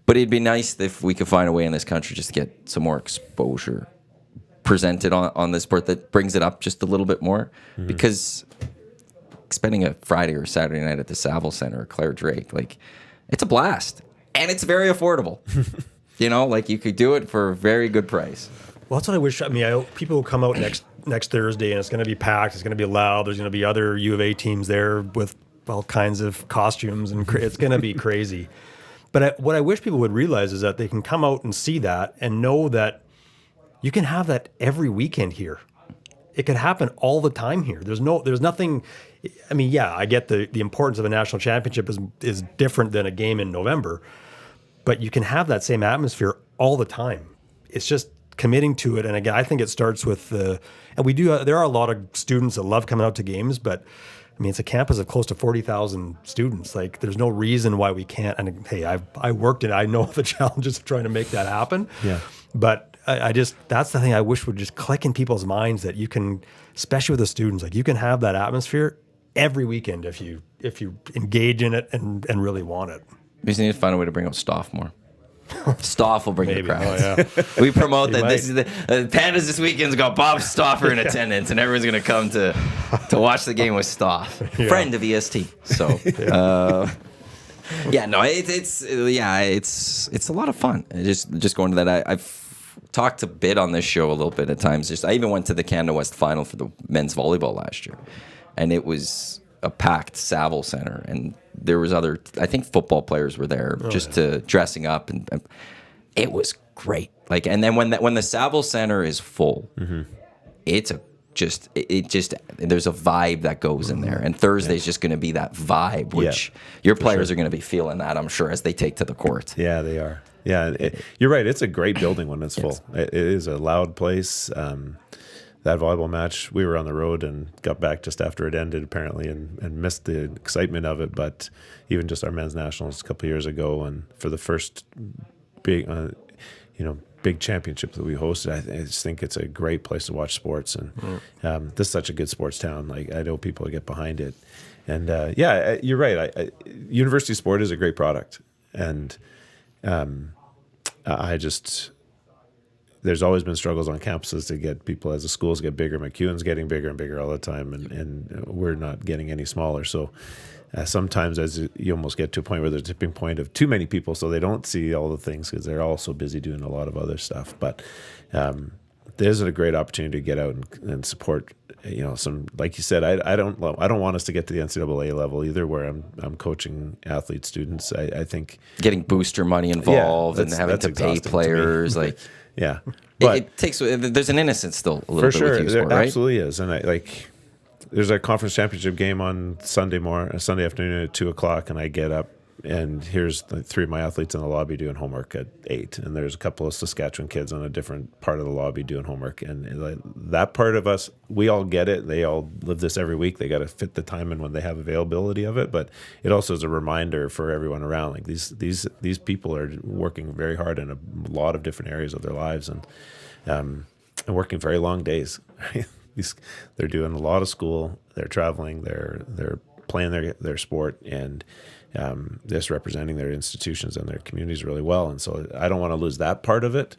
But it'd be nice if we could find a way in this country just to get some more exposure presented on this sport that brings it up just a little bit more. Because spending a Friday or Saturday night at the Saville Center or Claire Drake, like, it's a blast. And it's very affordable. You know, like you could do it for a very good price. Well, that's what I wish. I mean, people will come out next Thursday, and it's going to be packed. It's going to be loud. There's going to be other U of A teams there with all kinds of costumes, and it's going to be crazy. But what I wish people would realize is that they can come out and see that and know that you can have that every weekend here. It could happen all the time here. There's nothing. I mean, yeah, I get the importance of a national championship is different than a game in November, but you can have that same atmosphere all the time. It's just committing to it. And again, I think it starts with there are a lot of students that love coming out to games, but I mean, it's a campus of close to 40,000 students. Like, there's no reason why we can't. And hey, I worked it. I know the challenges of trying to make that happen. Yeah. But I just, that's the thing I wish would just click in people's minds, that you can, especially with the students, like you can have that atmosphere every weekend if you engage in it and really want it. We just need to find a way to bring out Stoff more. Stoff will bring the crowds. Oh, yeah. We promote that. This is the Pandas this weekend's got Bob Stoffer in attendance, and everyone's going to come to watch the game with Stoff, friend of EST. So, it's a lot of fun. Just going to that. I've talked a bit on this show a little bit at times. I even went to the Canada West final for the men's volleyball last year, and it was a packed Saville Center, and there was other, I think football players were there dressing up, and it was great. Like, and then when the Saville Center is full, it's there's a vibe that goes in there, and Thursday's just going to be that vibe, which your players are going to be feeling that, I'm sure, as they take to the court. Yeah, they are. Yeah, you're right. It's a great building when it's full. It is a loud place. That volleyball match, we were on the road and got back just after it ended, apparently, and missed the excitement of it. But even just our men's nationals a couple of years ago, and for the first big, big championship that we hosted, I just think it's a great place to watch sports. And this is such a good sports town. Like, I know people get behind it. And you're right. University sport is a great product, and there's always been struggles on campuses to get people, as the schools get bigger. MacEwan's getting bigger and bigger all the time, and we're not getting any smaller. So sometimes as you almost get to a point where there's a tipping point of too many people, so they don't see all the things because they're all so busy doing a lot of other stuff. But there's a great opportunity to get out and support. Some, like you said, I don't want us to get to the NCAA level either, where I'm coaching athlete students. I think getting booster money involved and having to pay players, like. Yeah, but it takes. There's an innocence still a little for bit sure. With youth sport, There right? absolutely is, and there's a conference championship game on Sunday afternoon at 2:00, and I get up, and here's the three of my athletes in the lobby doing homework at 8, and there's a couple of Saskatchewan kids on a different part of the lobby doing homework, and that part of us, we all get it. They all live this every week. They got to fit the time in when they have availability of it, but it also is a reminder for everyone around. Like, these people are working very hard in a lot of different areas of their lives, and working very long days. They're doing a lot of school. They're traveling. They're playing their sport, and just representing their institutions and their communities really well. And so I don't want to lose that part of it,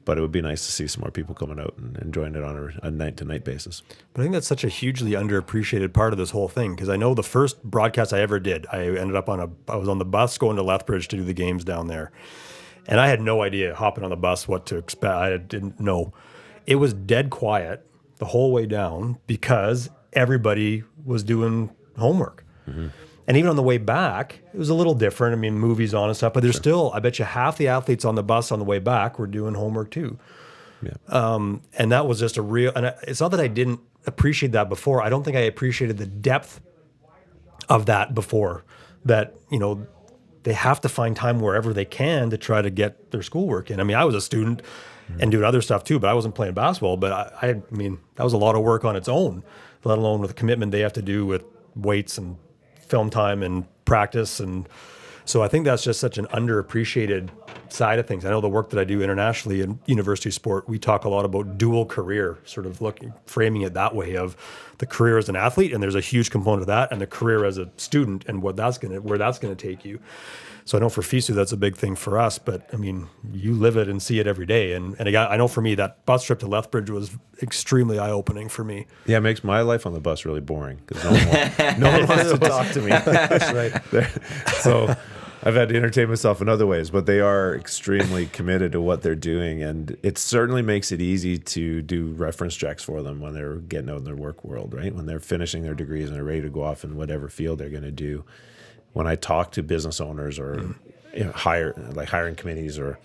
but it would be nice to see some more people coming out and enjoying it on a night-to-night basis. But I think that's such a hugely underappreciated part of this whole thing, because I know the first broadcast I ever did, I ended up I was on the bus going to Lethbridge to do the games down there. And I had no idea, hopping on the bus, what to expect. I didn't know. It was dead quiet the whole way down because everybody was doing homework. Mm-hmm. And even on the way back, it was a little different. I mean, movies on and stuff, but there's still, I bet you half the athletes on the bus on the way back were doing homework too. Yeah. And that was just it's not that I didn't appreciate that before. I don't think I appreciated the depth of that before, that, they have to find time wherever they can to try to get their schoolwork in. I mean, I was a student and doing other stuff too. But I wasn't playing basketball. But I mean, that was a lot of work on its own, let alone with the commitment they have to do with weights and film time and practice. And so I think that's just such an underappreciated side of things. I know the work that I do internationally in university sport, we talk a lot about dual career, sort of framing it that way of the career as an athlete, and there's a huge component of that, and the career as a student and where that's gonna take you. So I know for FISU that's a big thing for us, but I mean, you live it and see it every day. And again, I know for me that bus trip to Lethbridge was extremely eye-opening for me. Yeah, it makes my life on the bus really boring because no one wants to talk to me. That's right. So I've had to entertain myself in other ways, but they are extremely committed to what they're doing, and it certainly makes it easy to do reference checks for them when they're getting out in their work world, right? When they're finishing their degrees and they're ready to go off in whatever field they're going to do. When I talk to business owners or hiring committees or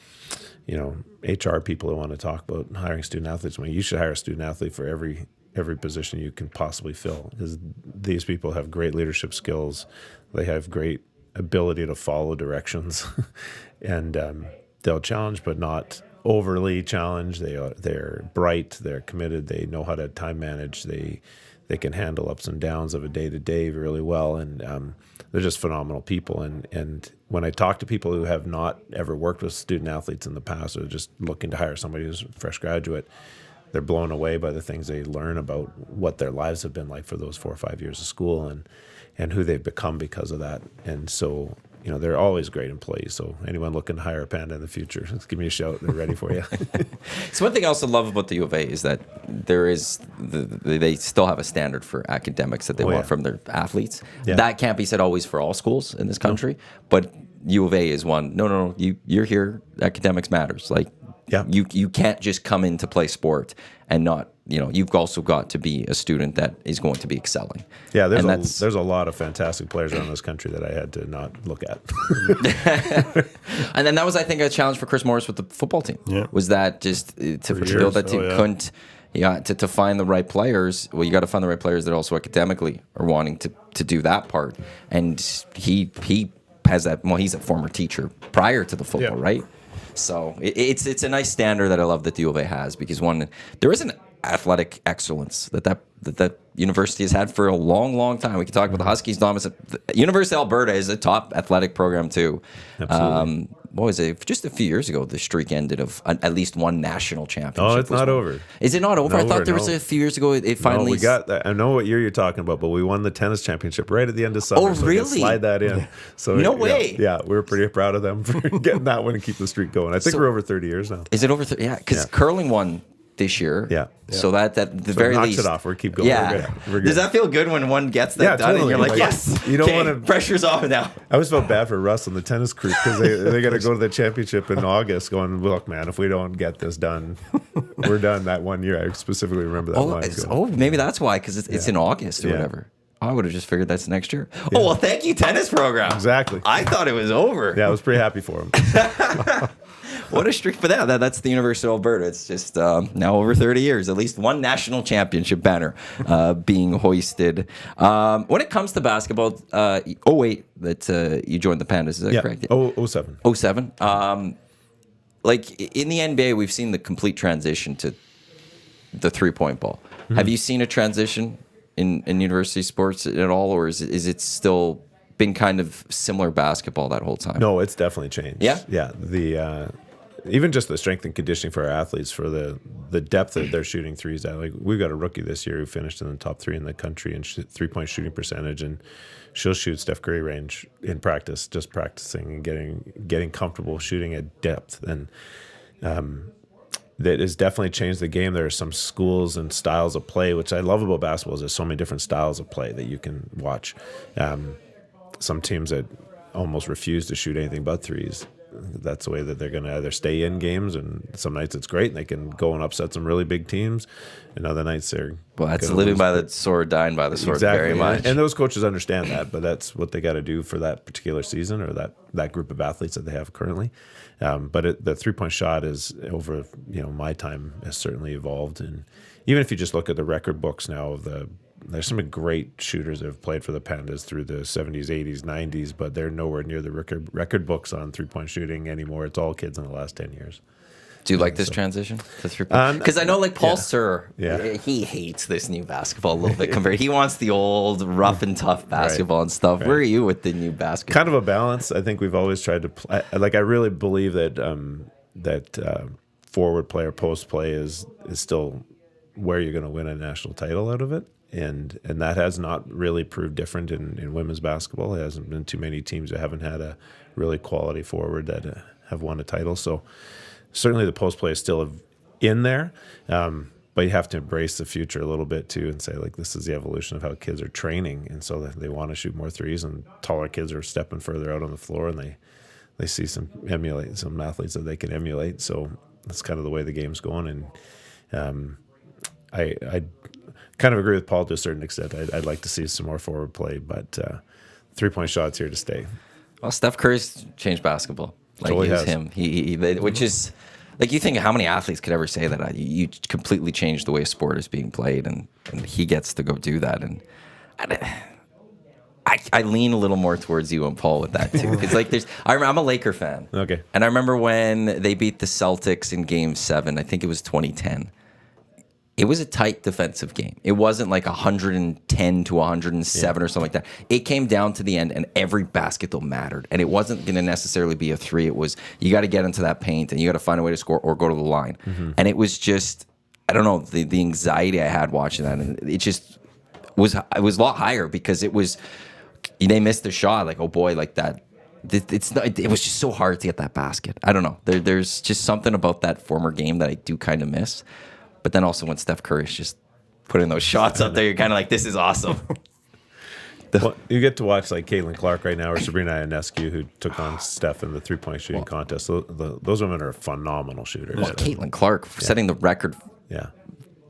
HR people who want to talk about hiring student athletes, you should hire a student athlete for every position you can possibly fill, because these people have great leadership skills. They have great ability to follow directions, and they'll challenge, but not overly challenge. They're bright. They're committed. They know how to time manage. They can handle ups and downs of a day to day really well, and they're just phenomenal people. And when I talk to people who have not ever worked with student athletes in the past, or just looking to hire somebody who's a fresh graduate, they're blown away by the things they learn about what their lives have been like for those 4 or 5 years of school, and who they've become because of that. And so, they're always great employees. So anyone looking to hire a Panda in the future, just give me a shout. They're ready for you. So one thing I also love about the U of A is that they still have a standard for academics that they want from their athletes. Yeah. That can't be said always for all schools in this country, but U of A is one. No, you're here. Academics matters. You can't just come in to play sport and not, you've also got to be a student that is going to be excelling. Yeah, there's a lot of fantastic players around this country that I had to not look at. And then that was, I think, a challenge for Chris Morris with the football team. Yeah. Was that just to build that team couldn't, to find the right players. Well, you got to find the right players that also academically are wanting to do that part. And he has that. Well, he's a former teacher prior to the football, right? So it's a nice standard that I love that the U of A has, because there is an athletic excellence that university has had for a long, long time. We can talk about the Huskies. The University of Alberta is a top athletic program too. Absolutely. What was it? Just a few years ago, the streak ended of at least one national championship. Oh, it's not over. Is it not over? I thought there was a few years ago. It finally. No, we got that. I know what year you're talking about, but we won the tennis championship right at the end of summer. Oh, so really? Slide that in. So no way. Yeah, we were pretty proud of them for getting that one and keep the streak going. I think we're over 30 years now. Is it over 30? Yeah, because curling won this year. Yeah. So that the very knocks least it off. We keep going. Yeah. We're good. Does that feel good when one gets that done? Totally. And you're like, yes. You don't want to. Pressure's off now. I always felt bad for Russ and the tennis crew because they got to go to the championship in August. Going, look, man, if we don't get this done, we're done that one year. I specifically remember that line. Maybe that's why, because it's in August or whatever. I would have just figured that's next year. Yeah. Oh, well, thank you, tennis program. Exactly. I thought it was over. Yeah, I was pretty happy for him. What a streak for that. That's the University of Alberta. It's just now over 30 years, at least one national championship banner being hoisted. When it comes to basketball, that you joined the Pandas, is that correct? 07. 07. Like in the NBA, we've seen the complete transition to the three-point ball. Mm-hmm. Have you seen a transition in university sports at all, or is it still been kind of similar basketball that whole time? No, it's definitely changed. Yeah? Yeah. The even just the strength and conditioning for our athletes, for the depth that they're shooting threes at. Like, we've got a rookie this year who finished in the top 3 in the country in three-point shooting percentage, and she'll shoot Steph Curry range in practice, just practicing and getting comfortable shooting at depth. And that has definitely changed the game. There are some schools and styles of play, which I love about basketball, is there's so many different styles of play that you can watch. Some teams that almost refuse to shoot anything but threes. That's the way that they're going to either stay in games, and some nights it's great and they can go and upset some really big teams, and other nights they're that's living by the sword, dying by the sword. Exactly. Very much. And those coaches understand that, but that's what they got to do for that particular season, or that group of athletes that they have currently. But the three-point shot is over. My time has certainly evolved, and even if you just look at the record books now of there's some great shooters that have played for the Pandas through the 70s, 80s, 90s, but they're nowhere near the record books on three-point shooting anymore. It's all kids in the last 10 years. Do you like this transition to 3-point? Because I know, like Paul Sir, Yeah. he hates this new basketball a little bit compared. He wants the old rough and tough basketball and stuff. Where are you with the new basketball? Kind of a balance. I think we've always tried to play. Like, I really believe that forward play or post play is still where you're going to win a national title out of it. And that has not really proved different in women's basketball. There hasn't been too many teams that haven't had a really quality forward that have won a title. So certainly the post play is still in there, but you have to embrace the future a little bit too and say, like, this is the evolution of how kids are training. And so they want to shoot more threes, and taller kids are stepping further out on the floor, and they see some athletes that they can emulate. So that's kind of the way the game's going. And I kind of agree with Paul to a certain extent. I'd like to see some more forward play, but 3-point shots here to stay. Well, Steph Curry's changed basketball. Like, Totally it was has. him. Which is, like, you think how many athletes could ever say that? You completely changed the way sport is being played, and he gets to go do that. And I lean a little more towards you and Paul with that too. It's like I'm a Laker fan. Okay. And I remember when they beat the Celtics in Game 7. I think it was 2010. It was a tight defensive game. It wasn't like 110 to 107 or something like that. It came down to the end, and every basket mattered. And it wasn't going to necessarily be a three. It was, you got to get into that paint, and you got to find a way to score or go to the line. Mm-hmm. And it was just, I don't know, the anxiety I had watching that, and it just was a lot higher because it was, they missed the shot, like, oh boy, like that. It was just so hard to get that basket. I don't know. There's just something about that former game that I do kind of miss. But then also when Steph Curry's just putting those shots up there, you're kind of like, this is awesome. Well, you get to watch like Caitlin Clark right now, or Sabrina Ionescu, who took on Steph in the 3-point shooting contest. Those women are phenomenal shooters. Well, Caitlin Clark setting the record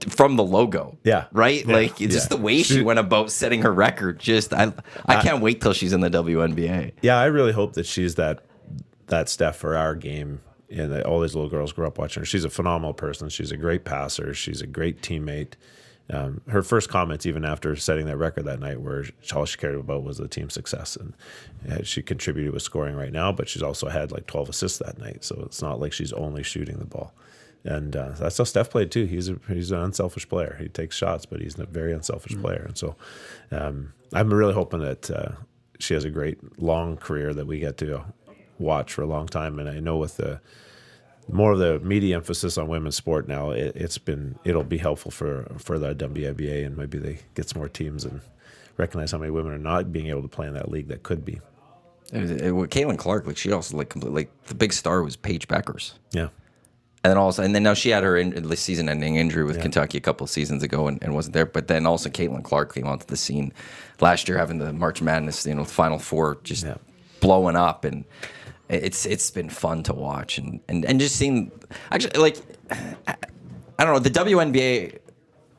from the logo. Yeah. Right? Yeah. Like, it's just the way she went about setting her record. Just, I can't wait till she's in the WNBA. Yeah, I really hope that she's that Steph for our game. And all these little girls grew up watching her. She's a phenomenal person. She's a great passer. She's a great teammate. Her first comments, even after setting that record that night, were all she cared about was the team success. And she contributed with scoring right now, but she's also had like 12 assists that night. So it's not like she's only shooting the ball. And that's how Steph played too. He's an unselfish player. He takes shots, but he's a very unselfish player. And so I'm really hoping that she has a great long career that we get to watch for a long time. And I know with the more of the media emphasis on women's sport now, it'll be helpful for the WNBA, and maybe they get some more teams and recognize how many women are not being able to play in that league that could be. Caitlin Clark, like, she also the big star was Paige Beckers. Yeah. And then now she had her season-ending injury with Kentucky a couple of seasons ago and wasn't there. But then also Caitlin Clark came onto the scene last year, having the March Madness, Final Four just blowing up, and it's been fun to watch and just seeing, actually, like, I don't know, the WNBA,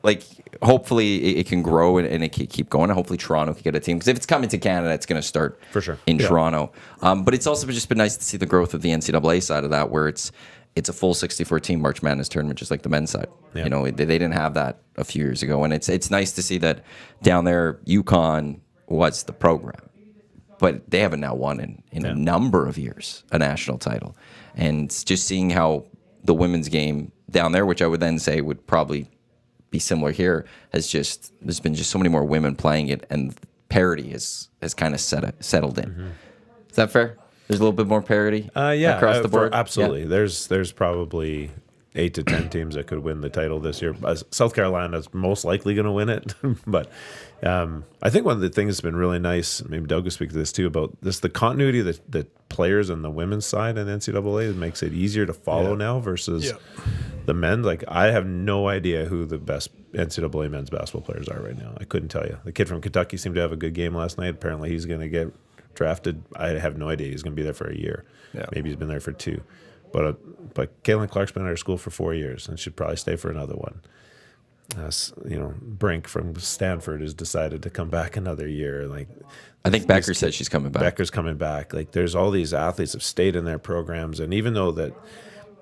like, hopefully it can grow and it can keep going. And hopefully Toronto can get a team, because if it's coming to Canada, it's going to start for sure in Toronto. But it's also just been nice to see the growth of the NCAA side of that, where it's a full 64-team March Madness tournament, just like the men's side. Yeah. They didn't have that a few years ago, and it's nice to see that down there, UConn was the program. But they haven't now won in a number of years a national title. And just seeing how the women's game down there, which I would then say would probably be similar here, there's been just so many more women playing it, and parity has kind of settled in. Mm-hmm. Is that fair? There's a little bit more parity across the board? Absolutely. Yeah. There's probably 8 to 10 teams that could win the title this year. South Carolina's most likely going to win it. But I think one of the things that's been really nice, maybe Doug will speak to this too, about this, the continuity of the players on the women's side in NCAA makes it easier to follow now versus the men's. Like, I have no idea who the best NCAA men's basketball players are right now. I couldn't tell you. The kid from Kentucky seemed to have a good game last night. Apparently he's going to get drafted. I have no idea. He's going to be there for a year. Yeah. Maybe he's been there for 2. But Caitlin Clark's been at our school for 4 years and should probably stay for another one. Brink from Stanford has decided to come back another year. Like, I think Becker said she's coming back. Becker's coming back. Like, there's all these athletes that have stayed in their programs, and even though that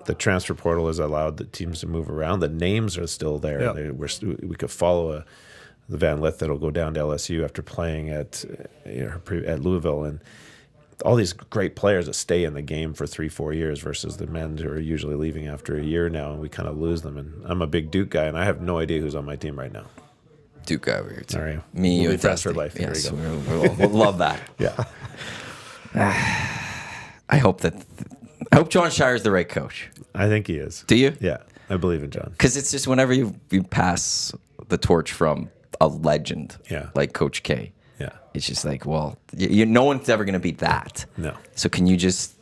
the transfer portal has allowed the teams to move around, the names are still there. Yeah. We could follow the Van Lith that'll go down to LSU after playing at Louisville, and all these great players that stay in the game for 3-4 years versus the men who are usually leaving after a year now, and we kind of lose them. And I'm a big Duke guy, and I have no idea who's on my team right now. Duke guy over here too. All right. Me, we'll you, be friends for life. Yes, There you go. we'll love that. Yeah. I hope John Shire's the right coach. I think he is. Do you? Yeah. I believe in John. Because it's just whenever you pass the torch from a legend like Coach K, it's just like, well, no one's ever going to beat that. No. So can you just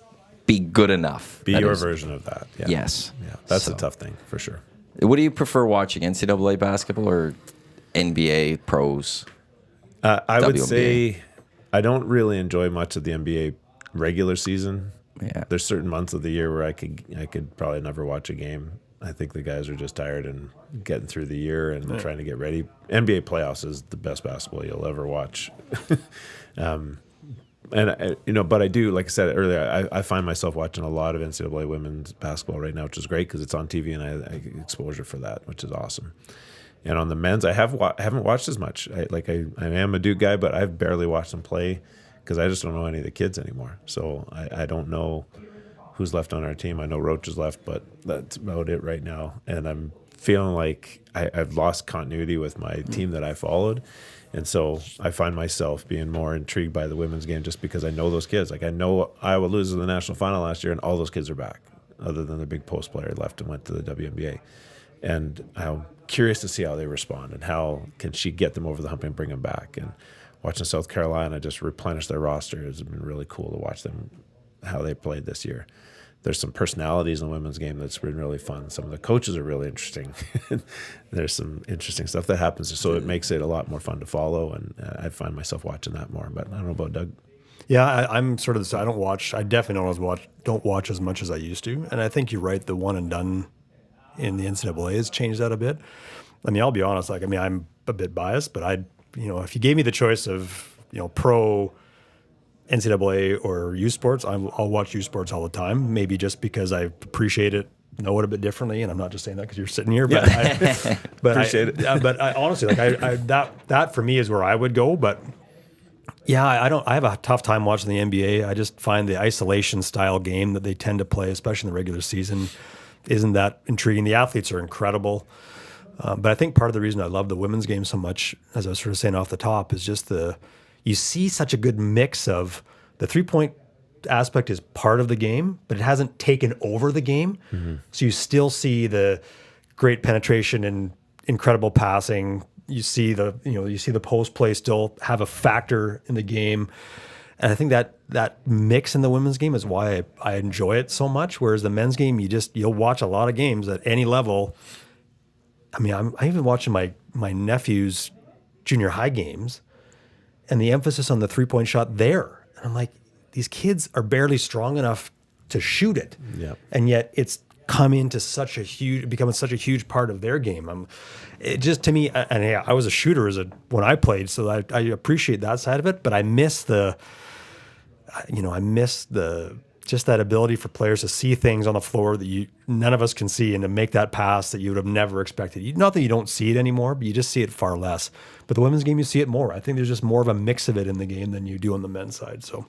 be good enough? Be your version of that. Yeah. Yes. Yeah. That's a tough thing for sure. What do you prefer watching, NCAA basketball or NBA pros? I would say I don't really enjoy much of the NBA regular season. Yeah. There's certain months of the year where I could probably never watch a game. I think the guys are just tired and getting through the year and trying to get ready. NBA playoffs is the best basketball you'll ever watch. But I do, like I said earlier, I find myself watching a lot of NCAA women's basketball right now, which is great because it's on TV and I get exposure for that, which is awesome. And on the men's, I haven't watched as much. I am a Duke guy, but I've barely watched them play because I just don't know any of the kids anymore. So I don't know who's left on our team. I know Roach is left, but that's about it right now. And I'm feeling like I've lost continuity with my team that I followed. And so I find myself being more intrigued by the women's game just because I know those kids. Like I know Iowa loses in the national final last year and all those kids are back other than the big post player left and went to the WNBA. And I'm curious to see how they respond and how can she get them over the hump and bring them back. And watching South Carolina just replenish their roster has been really cool to watch them, how they played this year. There's some personalities in the women's game that's been really fun. Some of the coaches are really interesting. There's some interesting stuff that happens, so it makes it a lot more fun to follow, and I find myself watching that more. But I don't know about Doug. Yeah, I'm sort of this. I definitely don't watch as much as I used to, and I think you're right. The one and done in the NCAA has changed that a bit. I mean, I'll be honest. I'm a bit biased, but if you gave me the choice of pro NCAA or U Sports, I'll watch U Sports all the time. Maybe just because I appreciate it, know it a bit differently, and I'm not just saying that because you're sitting here. But appreciate it. But I honestly that for me is where I would go. But yeah, I have a tough time watching the NBA. I just find the isolation style game that they tend to play, especially in the regular season, isn't that intriguing. The athletes are incredible. But I think part of the reason I love the women's game so much, as I was sort of saying off the top, is just you see such a good mix of the 3-point aspect is part of the game, but it hasn't taken over the game. Mm-hmm. So you still see the great penetration and incredible passing. You see the post play still have a factor in the game. And I think that mix in the women's game is why I enjoy it so much. Whereas the men's game, you'll watch a lot of games at any level. I mean, I'm even watching my nephew's junior high games, and the emphasis on the 3-point shot there. And I'm like, these kids are barely strong enough to shoot it. Yeah. And yet it's becoming such a huge part of their game. It just, to me, and yeah, I was a shooter when I played, so I appreciate that side of it, but I miss just that ability for players to see things on the floor that none of us can see, and to make that pass that you would have never expected. Not that you don't see it anymore, but you just see it far less. But the women's game, you see it more. I think there's just more of a mix of it in the game than you do on the men's side. So,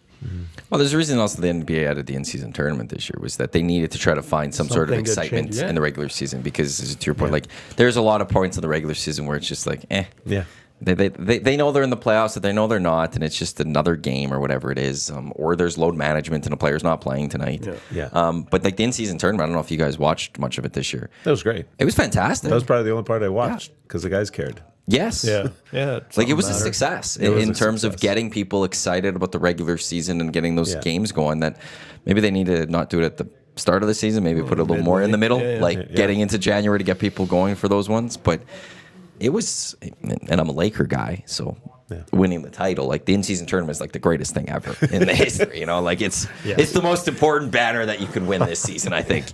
well, there's a reason also the NBA added the in-season tournament this year was that they needed to try to find some sort of excitement in the regular season because, to your point, like there's a lot of points in the regular season where it's just like, yeah. They know they're in the playoffs, that they know they're not, and it's just another game or whatever it is, or there's load management and a player's not playing tonight. Yeah. But like the in-season tournament, I don't know if you guys watched much of it this year. That was great. It was fantastic. That was probably the only part I watched because the guys cared. Yes. Yeah. Like it was a success in terms of getting people excited about the regular season and getting those games going. That maybe they need to not do it at the start of the season. Maybe put a little more in the middle, getting into January to get people going for those ones. But it was, and I'm a Laker guy, so winning the title, like the in-season tournament is like the greatest thing ever in the history. Like it's the most important banner that you could win this season, I think.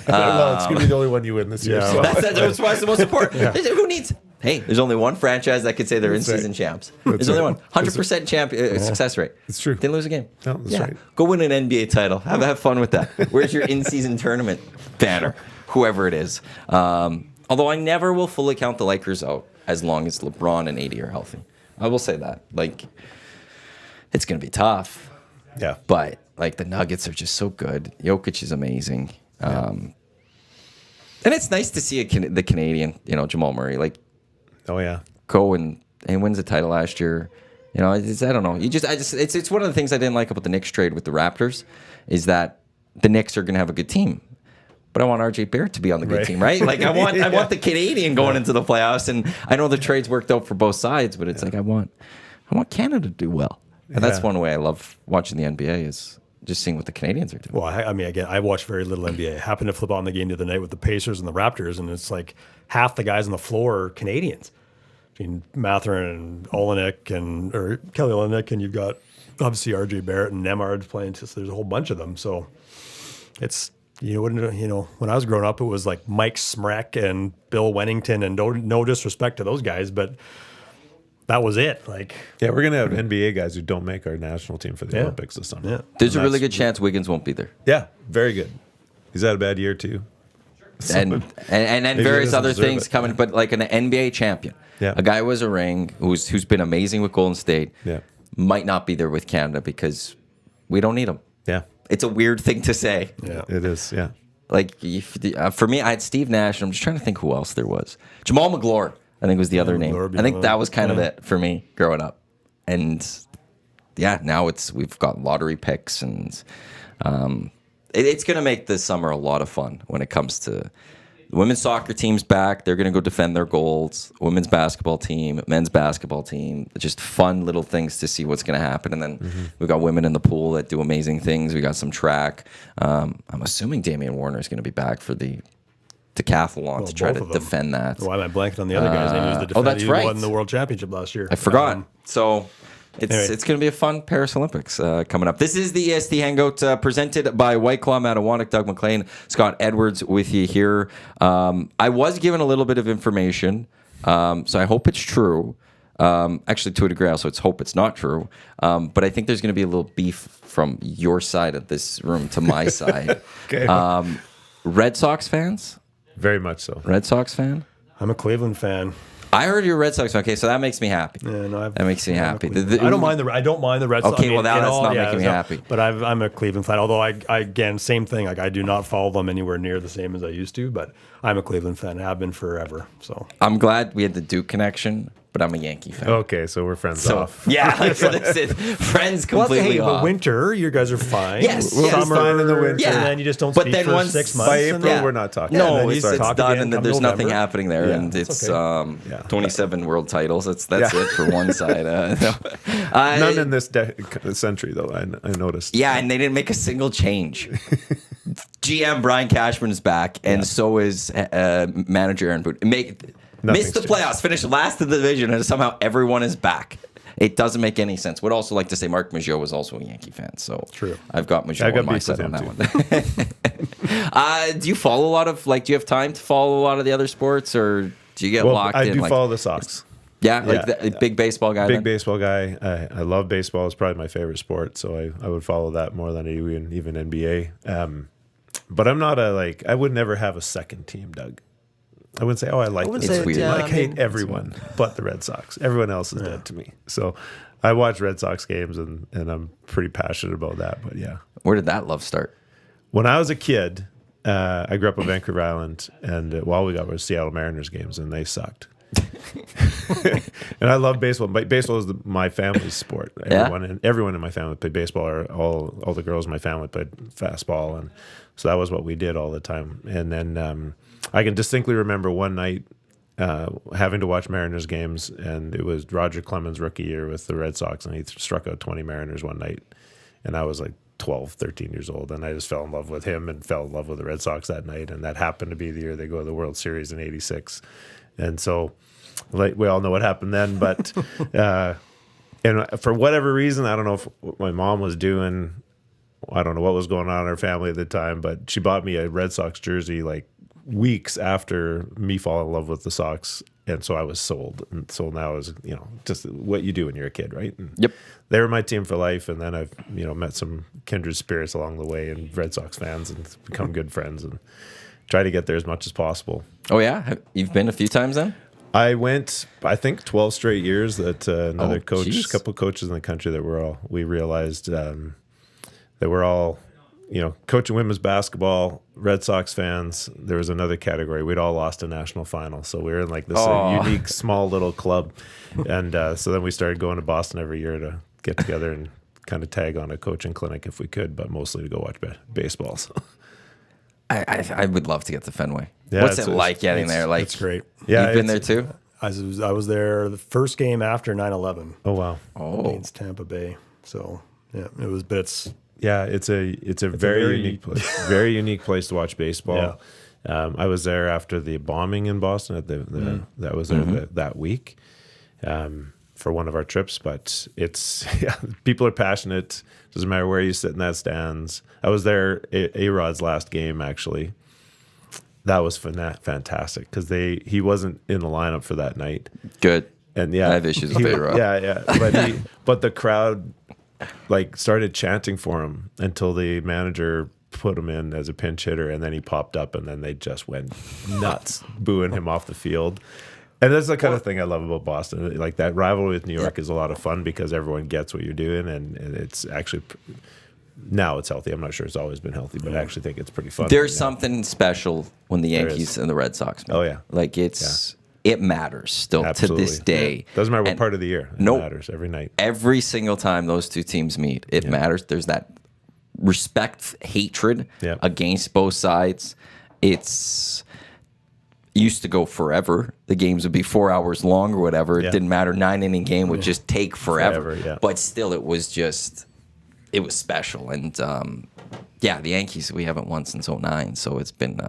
Well, it's going to be the only one you win this year. Yeah. So. That's why it's the most important. Who needs? Hey, there's only one franchise that could say they're in-season champs. There's only one. 100% success rate. It's true. Didn't lose a game. No, that's right. Go win an NBA title. Have fun with that. Where's your in-season tournament banner? Whoever it is. Although I never will fully count the Lakers out as long as LeBron and AD are healthy. I will say that. Like, it's going to be tough. Yeah. But like the Nuggets are just so good. Jokic is amazing. And it's nice to see the Canadian, Jamal Murray, like Oh yeah. go and wins the title last year. I don't know. It's one of the things I didn't like about the Knicks trade with the Raptors is that the Knicks are going to have a good team. But I want RJ Barrett to be on the good team, right? Like I want the Canadian going into the playoffs, and I know the trades worked out for both sides, but it's like I want Canada to do well, and that's one way I love watching the NBA is just seeing what the Canadians are doing. Well, I mean, again, I watch very little NBA. I happened to flip on the game the other night with the Pacers and the Raptors, and it's like half the guys on the floor are Canadians. I mean, Mathurin and or Kelly Olynyk, and you've got obviously RJ Barrett and Nemard's playing. So there's a whole bunch of them. So it's. When I was growing up, it was like Mike Smrek and Bill Wennington, and no disrespect to those guys, but that was it. Like, yeah, we're gonna have NBA guys who don't make our national team for the Olympics this summer. Yeah. There's a really good chance Wiggins won't be there. Yeah, very good. He's had a bad year too, and various other things coming. But like an NBA champion, a guy who has a ring, who's been amazing with Golden State, might not be there with Canada because we don't need him. Yeah. It's a weird thing to say. Yeah, it is. Yeah. Like for me, I had Steve Nash, and I'm just trying to think who else there was. Jamal McGlure, I think was the other name. I think that was kind of it for me growing up. And now we've got lottery picks, and it's going to make this summer a lot of fun when it comes to the women's soccer team's back. They're going to go defend their golds. Women's basketball team, men's basketball team. Just fun little things to see what's going to happen. And then we've got women in the pool that do amazing things. We got some track. I'm assuming Damian Warner is going to be back for the decathlon to try to defend that. Why am I blanking on the other guy's name? He was the defender. That's right. He won the World Championship last year. I forgot. It's going to be a fun Paris Olympics coming up. This is the EST Hangout presented by White Claw, Matt Iwanyk, Doug McLean, Scott Edwards with you here. I was given a little bit of information, so I hope it's true. Actually, to a degree, also, hope it's not true. But I think there's going to be a little beef from your side of this room to my side. Okay. Red Sox fans? Very much so. Red Sox fan? I'm a Cleveland fan. I heard you're a Red Sox fan. Okay, so that makes me happy. Yeah, no, that makes me happy. I don't mind the Red Sox. Okay, well now that's not making me happy. But I'm a Cleveland fan. Although I again, same thing. Like I do not follow them anywhere near the same as I used to. But I'm a Cleveland fan. I have been forever. So I'm glad we had the Duke connection. But I'm a Yankee fan. Okay, so we're friends off. Yeah, friends completely off. But winter, you guys are fine. Yes, summer fine in the winter. and then you just don't speak for 6 months. By April, we're not talking. No, it's done, and there's nothing happening there, Yeah, and it's okay. 27 world titles. That's it for one side. None in this century, though. I noticed. Yeah, and they didn't make a single change. GM Brian Cashman is back, and so is manager Aaron Boone. Missed the playoffs, finished last in the division, and somehow everyone is back. It doesn't make any sense. Would also like to say Mark Maggio was also a Yankee fan, so true. I've got Maggio on my side on that one. Do you follow a lot of do you have time to follow a lot of the other sports, or do you get locked in? I do follow the Sox. Yeah, the big baseball guy. Baseball guy. I love baseball. It's probably my favorite sport, so I would follow that more than I do even NBA. But I'm not I would never have a second team, Doug. I wouldn't say, I like this. It's weird. I hate everyone but the Red Sox. Everyone else is dead to me. So I watch Red Sox games, and I'm pretty passionate about that. But yeah. Where did that love start? When I was a kid, I grew up on Vancouver Island, and all we got was Seattle Mariners games, and they sucked. And I love baseball. But baseball is my family's sport. Everyone in my family played baseball. Or all the girls in my family played fastball, and so that was what we did all the time. And then I can distinctly remember one night having to watch Mariners games, and it was Roger Clemens' rookie year with the Red Sox, and he struck out 20 Mariners one night, and I was 12, 13 years old, and I just fell in love with him and fell in love with the Red Sox that night, and that happened to be the year they go to the World Series in '86. And so we all know what happened then, but and for whatever reason, I don't know what my mom was doing. I don't know what was going on in her family at the time, but she bought me a Red Sox jersey weeks after me falling in love with the Sox, and so I was sold. And so now is just what you do when you're a kid, right? And yep. They were my team for life, and then I've met some kindred spirits along the way, and Red Sox fans, and become good friends, and try to get there as much as possible. Oh yeah, you've been a few times then? I went, I think, 12 straight years. That another coach, geez. a couple coaches in the country that we realized they were all, coaching women's basketball, Red Sox fans. There was another category. We'd all lost a national final. So we were in like this unique, small little club. And so then we started going to Boston every year to get together and kind of tag on a coaching clinic if we could, but mostly to go watch baseball. So. I would love to get to Fenway. Yeah, What's it like getting there? Like, it's great. Yeah, you've been there too? I was there the first game after 9/11. Oh, wow. Against Tampa Bay. So, yeah, it was, but it's... Yeah, it's a very unique place. Very unique place to watch baseball. Yeah. I was there after the bombing in Boston. That was there that week for one of our trips. But people are passionate. Doesn't matter where you sit in that stands. I was there A-Rod's last game actually. That was fantastic because he wasn't in the lineup for that night. Good. And I have issues with A-Rod. Yeah. But the crowd started chanting for him until the manager put him in as a pinch hitter, and then he popped up, and then they just went nuts, booing him off the field. And that's the kind of thing I love about Boston. Like that rivalry with New York is a lot of fun because everyone gets what you're doing, and it's actually now it's healthy. I'm not sure it's always been healthy, but I actually think it's pretty fun. There's something special when the Yankees and the Red Sox meet. Oh yeah, like it matters still Absolutely. To this day. Yeah. Doesn't matter what part of the year. It matters every night. Every single time those two teams meet, it matters. There's that respect, hatred against both sides. It's used to go forever. The games would be 4 hours long or whatever. It didn't matter. 9-inning game would just take forever. But still, it was special. And the Yankees, we haven't won since 2009. So it's been...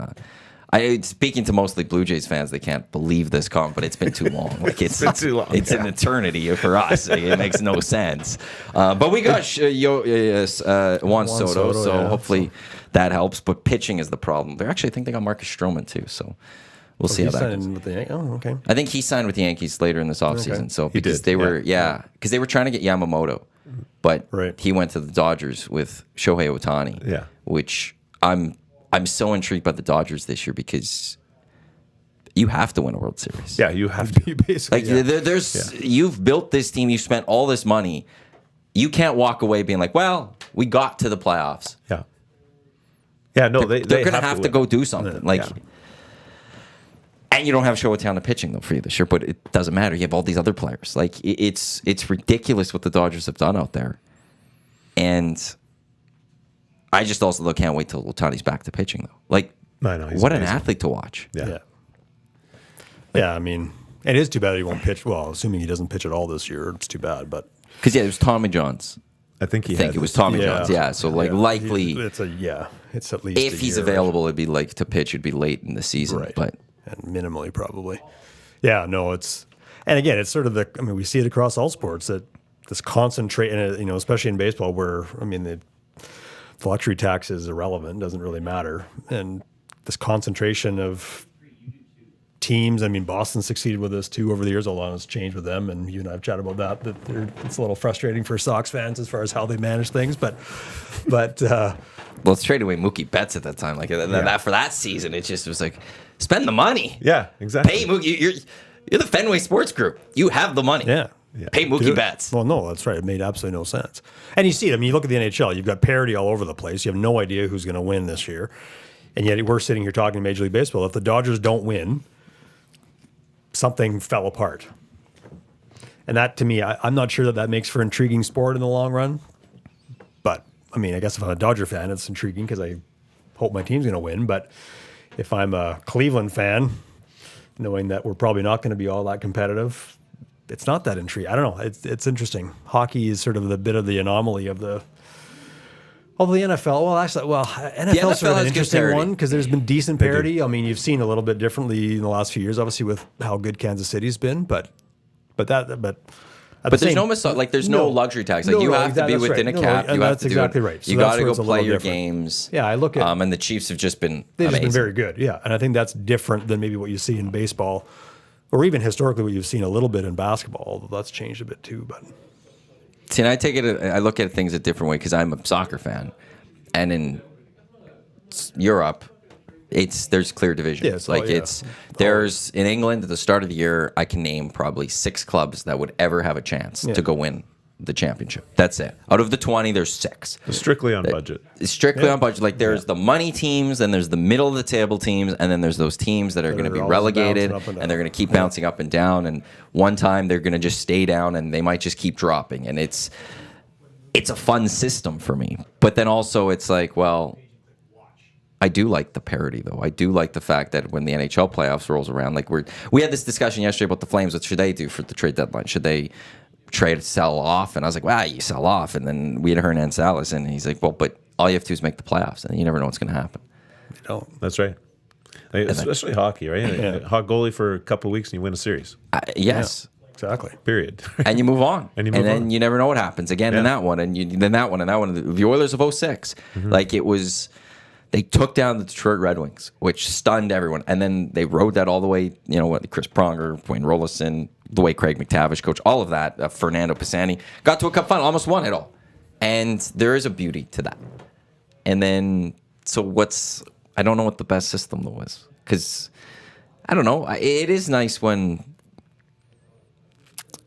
speaking to mostly Blue Jays fans, they can't believe this comment, but it's been too long. Like it's been too long. It's an eternity for us. It makes no sense. But we got Juan Soto, so hopefully that helps. But pitching is the problem. I think they got Marcus Stroman too, so we'll see how that goes. With the okay. I think he signed with the Yankees later in this offseason. Okay. So because they were trying to get Yamamoto, but he went to the Dodgers with Shohei Ohtani, which I'm so intrigued by the Dodgers this year because you have to win a World Series. Yeah, you have to. Basically, you've built this team, you spent all this money. You can't walk away being like, well, we got to the playoffs. Yeah. Yeah, no, they're going to have to go do something. And you don't have Shohei Ohtani pitching though for you this year, but it doesn't matter. You have all these other players. Like it's ridiculous what the Dodgers have done out there. And I just also can't wait till Ohtani's back to pitching though. Like, what amazing. an athlete to watch. Yeah. I mean, it is too bad he won't pitch. Well, assuming he doesn't pitch at all this year, it's too bad. But because it was Tommy Johns. I think it was Tommy Johns. Yeah, so likely it's at least if he's available, it'd be like to pitch. It'd be late in the season, but and minimally probably. Yeah, no, it's and again, it's sort of we see it across all sports that this concentrate, especially in baseball, where the luxury tax is irrelevant, doesn't really matter. And this concentration of teams, Boston succeeded with this too over the years, although it's changed with them, and you and I have chatted about that it's a little frustrating for Sox fans as far as how they manage things. But let's trade away Mookie Betts at that time. Like that for that season, it just was like, spend the money. Yeah, exactly. Pay Mookie. You're the Fenway Sports Group. You have the money. Yeah. Pay Mookie Betts. Well, no, that's right. It made absolutely no sense. And you see it. You look at the NHL. You've got parity all over the place. You have no idea who's going to win this year. And yet we're sitting here talking Major League Baseball. If the Dodgers don't win, something fell apart. And that, to me, I'm not sure that makes for intriguing sport in the long run. But, I guess if I'm a Dodger fan, it's intriguing because I hope my team's going to win. But if I'm a Cleveland fan, knowing that we're probably not going to be all that competitive, it's not that intriguing. I don't know. It's interesting. Hockey is sort of the bit of the anomaly of the NFL. NFL's sort of an interesting one because there's been decent parity. You've seen a little bit differently in the last few years, obviously with how good Kansas City's been, but there's no luxury tax. Like you have to be within a cap. And that's exactly right. You got to go play your games. Yeah, I look at and the Chiefs have just been they've amazing. just been very good. Yeah, and I think that's different than maybe what you see in baseball, or even historically what you've seen a little bit in basketball. Although that's changed a bit too. But see, and I look at things a different way because I'm a soccer fan, and in Europe, there's clear divisions. There's in England at the start of the year, I can name probably 6 clubs that would ever have a chance to go win the championship. That's it. Out of the 20, there's 6. Strictly on budget. Strictly on budget. Like there's the money teams, and there's the middle of the table teams, and then there's those teams that are going to be relegated, and they're going to keep bouncing up and down. And one time they're going to just stay down, and they might just keep dropping. And it's a fun system for me. But then also it's like, well, I do like the parity, though. I do like the fact that when the NHL playoffs rolls around, like we had this discussion yesterday about the Flames. What should they do for the trade deadline? Should they sell off? And I was like, well, you sell off. And then we had Hernan Salas, and he's like, well, but all you have to do is make the playoffs, and you never know what's going to happen. That's right. Especially hockey, right? Hot goalie for a couple of weeks, and you win a series. Yes. Yeah, exactly. Period. And you move on. And then you never know what happens again in that one, and then that one, and that one. The Oilers of 06. Like it was... They took down the Detroit Red Wings, which stunned everyone. And then they rode that all the way, Chris Pronger, Wayne Rollison, the way Craig McTavish coached, all of that, Fernando Pisani, got to a cup final, almost won it all. And there is a beauty to that. And then, I don't know what the best system though is. Because, I don't know, it is nice when,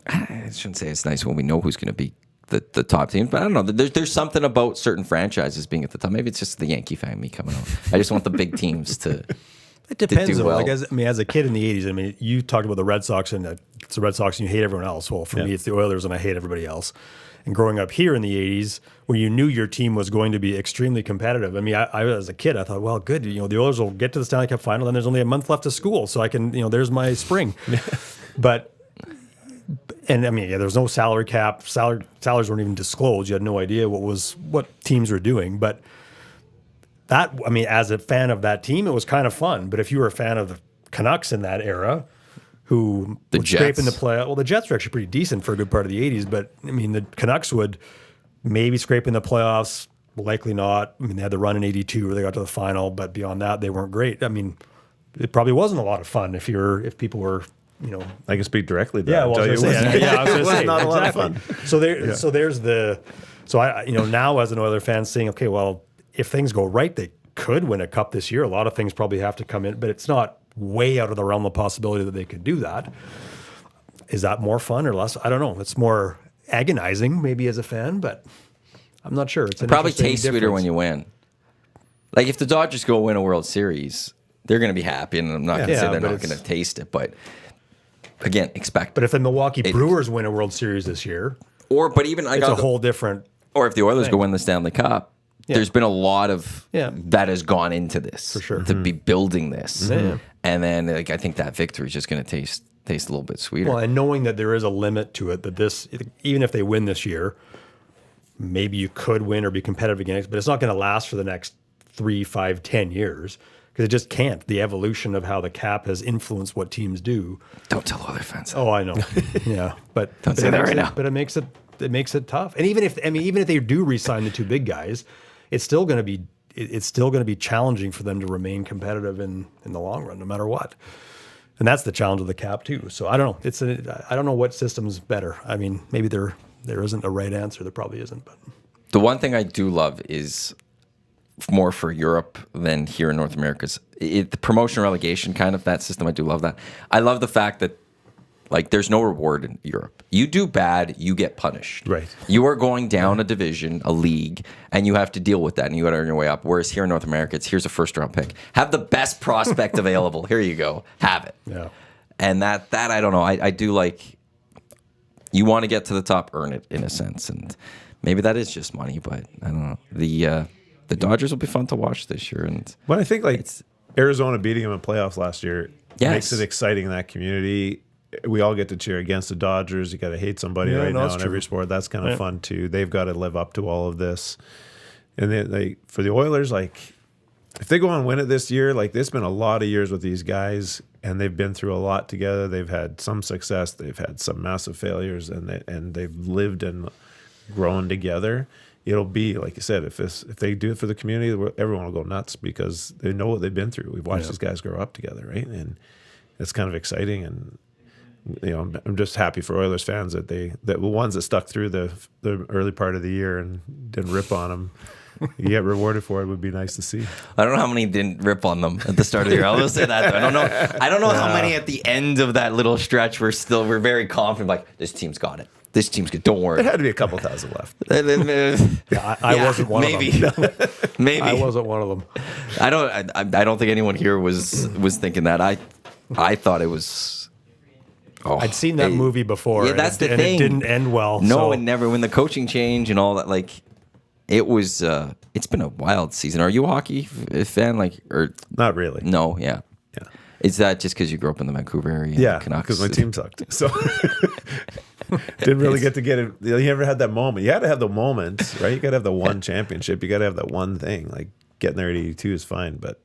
I shouldn't say it's nice when we know who's going to be the top team, but I don't know. There's something about certain franchises being at the top. Maybe it's just the Yankee fan me coming out. I just want the big teams to. It depends. To do well. Like as a kid in the '80s, you talked about the Red Sox, and it's the Red Sox, and you hate everyone else. Well, for me, it's the Oilers, and I hate everybody else. And growing up here in the '80s, where you knew your team was going to be extremely competitive. I as a kid, I thought, well, good. The Oilers will get to the Stanley Cup final, and there's only a month left of school, so I can, there's my spring. But. And there was no salary cap. Salaries weren't even disclosed. You had no idea what teams were doing. But that, as a fan of that team, it was kind of fun. But if you were a fan of the Canucks in that era, who would scrape in the playoffs, well, the Jets were actually pretty decent for a good part of the '80s. But the Canucks would maybe scrape in the playoffs, likely not. They had the run in '82 where they got to the final, but beyond that, they weren't great. It probably wasn't a lot of fun if people were. I can speak directly. Yeah, well, I was going to say, not a lot of fun. So I now as an Oiler fan saying, okay, well, if things go right, they could win a cup this year. A lot of things probably have to come in, but it's not way out of the realm of possibility that they could do that. Is that more fun or less? I don't know. It's more agonizing maybe as a fan, but I'm not sure. It probably tastes sweeter when you win. Like if the Dodgers go win a World Series, they're going to be happy, and I'm not going to say they're not going to taste it, but again, expect. But if the Milwaukee Brewers win a World Series this year, it's a whole different. Or if the Oilers go win the Stanley Cup, there's been a lot of that has gone into this for sure to be building this, and then I think that victory is just going to taste a little bit sweeter. Well, and knowing that there is a limit to it, that this even if they win this year, maybe you could win or be competitive against, but it's not going to last for the next 3, 5, 10 years. Because it just can't. The evolution of how the cap has influenced what teams do. Don't tell other fans. Oh, I know. Yeah, but don't say that right now. But it makes it tough. And even if they do re-sign the 2 big guys, it's still going to be challenging for them to remain competitive in the long run, no matter what. And that's the challenge of the cap too. So I don't know. I don't know what system's better. Maybe there isn't a right answer. There probably isn't. But the one thing I do love is. More for Europe than here in North America. The promotion relegation kind of that system, I do love that. I love the fact that there's no reward in Europe. You do bad, you get punished. Right. You are going down a division, a league, and you have to deal with that, and you got to earn your way up. Whereas here in North America, here's a first-round pick. Have the best prospect available. Here you go. Have it. Yeah. And that I don't know. I do like. You want to get to the top, earn it in a sense, and maybe that is just money, but I don't know. The Dodgers will be fun to watch this year, but I think Arizona beating them in playoffs last year makes it exciting in that community. We all get to cheer against the Dodgers. You got to hate somebody now in every sport. That's kind of fun too. They've got to live up to all of this. And then for the Oilers, if they go on and win it this year, there's been a lot of years with these guys, and they've been through a lot together. They've had some success. They've had some massive failures, and they've lived and grown together. It'll be, like you said, if they do it for the community, everyone will go nuts because they know what they've been through. We've watched these guys grow up together, right? And it's kind of exciting. And I'm just happy for Oilers fans that the ones that stuck through the early part of the year and didn't rip on them you get rewarded for it would be nice to see. I don't know how many didn't rip on them at the start of the year. I will say that. Though. I don't know how many at the end of that little stretch we're very confident. Like, this team's got it. This team's good. Don't worry. It had to be a couple thousand left. I wasn't one of them. Maybe I wasn't one of them. I don't think anyone here was thinking that. I thought it was. Oh, I'd seen that movie before. Yeah, that's the and thing. It didn't end well. No, so. it never. When the coaching change and all that, like, it was. It's been a wild season. Are you a hockey fan? Like, or not really? No. Yeah. Yeah. Is that just because you grew up in the Vancouver area? Yeah, Canucks? because my team sucked. So didn't really get it. You never had that moment. You had to have the moment, right? You got to have the one championship. You got to have that one thing. Like getting there at 82 is fine, but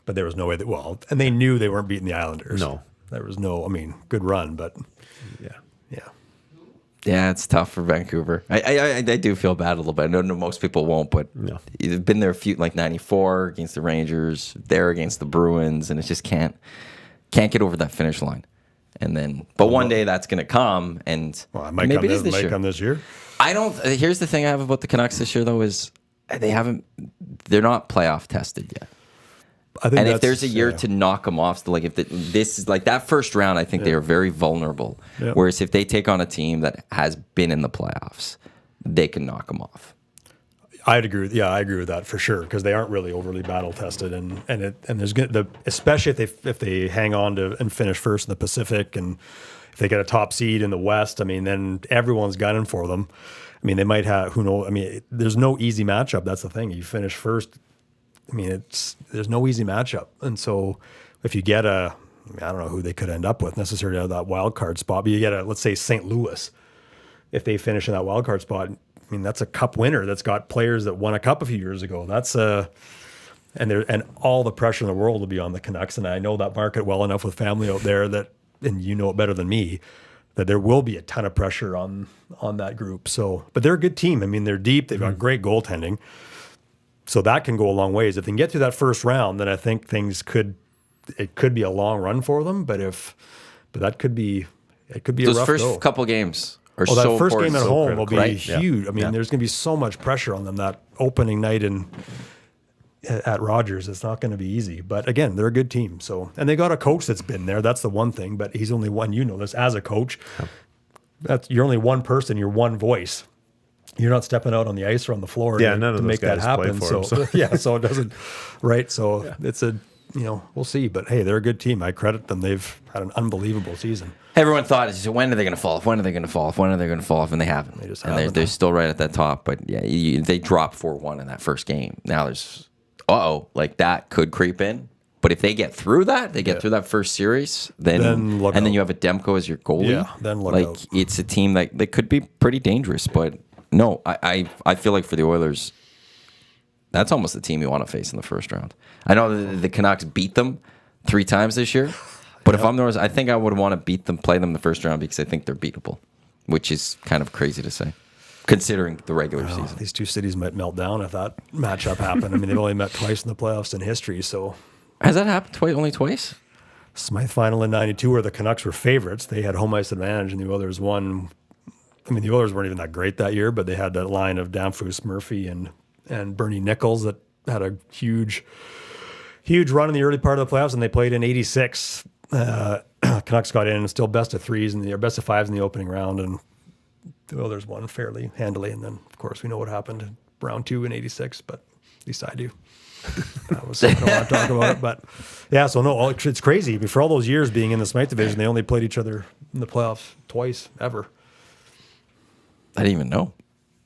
there was no way that. Well, and they knew they weren't beating the Islanders. No, there was no. I mean, good run, but yeah. Yeah, it's tough for Vancouver. I do feel bad a little bit. I know most people won't, but you've been there a few, like 94 against the Rangers, there against the Bruins, and it just can't get over that finish line. And then, but one day that's going to come, and maybe it is this year. Come this year. I don't. Here's the thing I have about the Canucks this year, though, is they're not playoff tested yet. I think and if there's a year to knock them off, like if this is like that first round, I think they are very vulnerable. Yeah. Whereas if they take on a team that has been in the playoffs, they can knock them off. I'd agree. Yeah, I agree with that for sure because they aren't really overly battle tested, and there's especially if they hang on to and finish first in the Pacific, and if they get a top seed in the West, I mean, then everyone's gunning for them. I mean, they might have who knows. I mean, there's no easy matchup. That's the thing. You finish first. I mean, there's no easy matchup, and so if you get I don't know who they could end up with necessarily out of that wild card spot, but you get let's say St. Louis, if they finish in that wild card spot, I mean that's a cup winner that's got players that won a cup a few years ago. That's and all the pressure in the world will be on the Canucks, and I know that market well enough with family out there that, and you know it better than me, that there will be a ton of pressure on that group. So, but they're a good team. I mean, they're deep. They've got great goaltending. So that can go a long ways. If they can get through that first round, then I think it could be a long run for them. But that could be a rough go. Those first couple games are so that first important. game at home will be right? huge. Yeah. I mean, there's going to be so much pressure on them that opening night at Rogers. It's not going to be easy. But again, they're a good team. So, and they got a coach that's been there. That's the one thing. But he's only one. You know this as a coach. You're only one person. You're one voice. You're not stepping out on the ice or on the floor to make that happen. So it doesn't, right? So it's we'll see. But hey, they're a good team. I credit them. They've had an unbelievable season. Everyone thought, when are they going to fall off? When are they going to fall off? When are they going to fall off? And they haven't. They just haven't. They're still right at that top. But yeah, they dropped 4-1 in that first game. Now there's, like that could creep in. But if they get through that, through that first series, then you have a Demko as your goalie. Yeah, then look out. It's a team that could be pretty dangerous. But no, I feel like for the Oilers, that's almost the team you want to face in the first round. I know the Canucks beat them 3 times this year, but if I'm the Oilers, I think I would want to play them the first round because I think they're beatable, which is kind of crazy to say, considering the regular season. These two cities might melt down if that matchup happened. I mean, they've only met twice in the playoffs in history, so... Has that happened only twice? Smythe final in 92 where the Canucks were favorites. They had home ice advantage and the Oilers won. I mean, the Oilers weren't even that great that year, but they had that line of Danfus, Murphy, and Bernie Nichols that had a huge run in the early part of the playoffs, and they played in 86. Canucks got in, still best of 3s or best of 5s in the opening round, and the Oilers won fairly handily. And then, of course, we know what happened in round 2 in 86, but at least I do. I don't want to talk about it, but yeah, so no, it's crazy. For all those years being in the Smythe division, they only played each other in the playoffs twice ever. I didn't even know.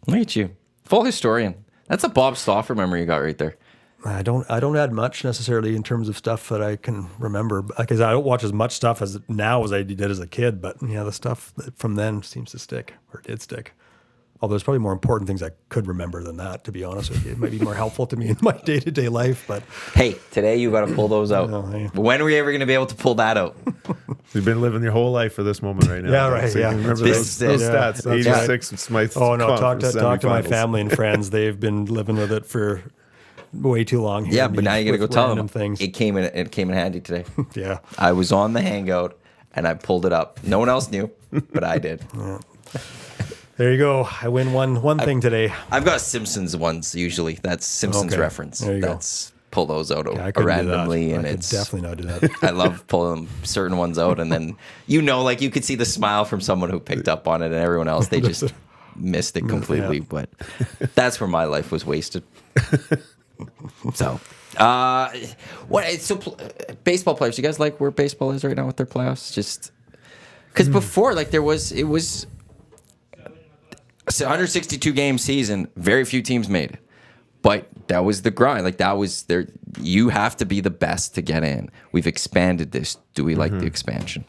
Look at you. Full historian. That's a Bob Stauffer memory you got right there. I don't add much necessarily in terms of stuff that I can remember because I don't watch as much stuff as now as I did as a kid, but yeah, the stuff from then seems to stick or did stick. Although there's probably more important things I could remember than that, to be honest with you. It might be more helpful to me in my day-to-day life, but... Hey, today you got to pull those out. Hey. When are we ever going to be able to pull that out? You've been living your whole life for this moment right now. Yeah, right, So yeah. you remember those stats. 86 Smythe. Oh, no, talk to my family and friends. They've been living with it for way too long. Yeah, but now you got to go tell them. Things. It came in handy today. Yeah. I was on the Hangout, and I pulled it up. No one else knew, but I did. Yeah. There you go. I win one thing today. I've got Simpsons ones usually. That's Simpsons reference. There you That's pull those out I couldn't randomly, do that. and I could it's definitely not do that. I love pulling certain ones out, and then like you could see the smile from someone who picked up on it, and everyone else they just missed it completely. Yeah. But that's where my life was wasted. So, baseball players, you guys like where baseball is right now with their playoffs? Just because before, like it was a 162 game season, very few teams made it. But that was the grind. Like that was there. You have to be the best to get in. We've expanded this. Do we like the expansion?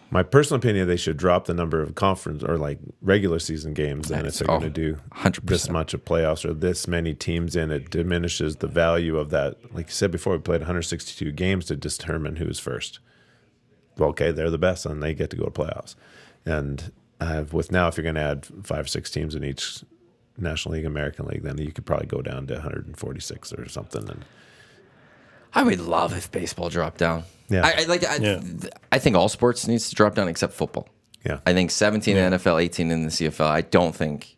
My personal opinion, they should drop the number of conference or like regular season games. And if they're going to do 100%. this much of playoffs or this many teams in, it diminishes the value of that. Like you said before, we played 162 games to determine who's first. Well, okay, they're the best, and they get to go to playoffs. And with now, if you're going to add 5 or 6 teams in each National League, American League, then you could probably go down to 146 or something. And I would love if baseball dropped down. Yeah. I think all sports needs to drop down except football. Yeah. I think 17 in the NFL, 18 in the CFL. I don't think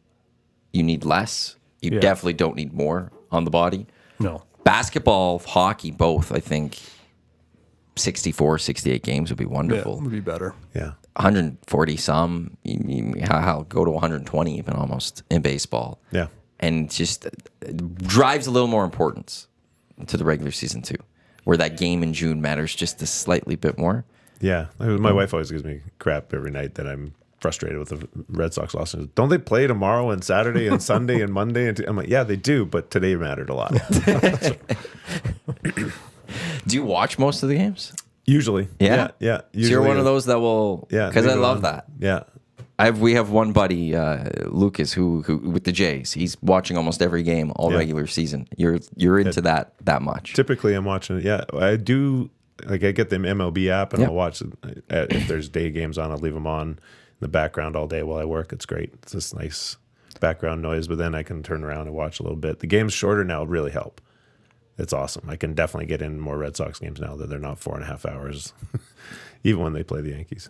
you need less. You definitely don't need more on the body. No. Basketball, hockey, both, I think 64, 68 games would be wonderful. Yeah, would be better. yeah. 140 some, I'll go to 120 even almost in baseball. Yeah. And just drives a little more importance to the regular season too, where that game in June matters just a slightly bit more. Yeah. My wife always gives me crap every night that I'm frustrated with the Red Sox loss. Don't they play tomorrow and Saturday and Sunday and Monday? And I'm like, yeah, they do, but today mattered a lot. Do you watch most of the games? Usually. Yeah? Yeah. So you're one of those that will, Yeah. because I they go love on. that. Yeah. We have one buddy, Lucas, who with the Jays, he's watching almost every game all regular season. You're into that much. Typically, I'm watching it. Yeah, I do. Like I get the MLB app and I'll watch it. If there's day games on, I'll leave them on in the background all day while I work. It's great. It's this nice background noise. But then I can turn around and watch a little bit. The games shorter now really help. It's awesome. I can definitely get in more Red Sox games now that they're not 4.5 hours, even when they play the Yankees.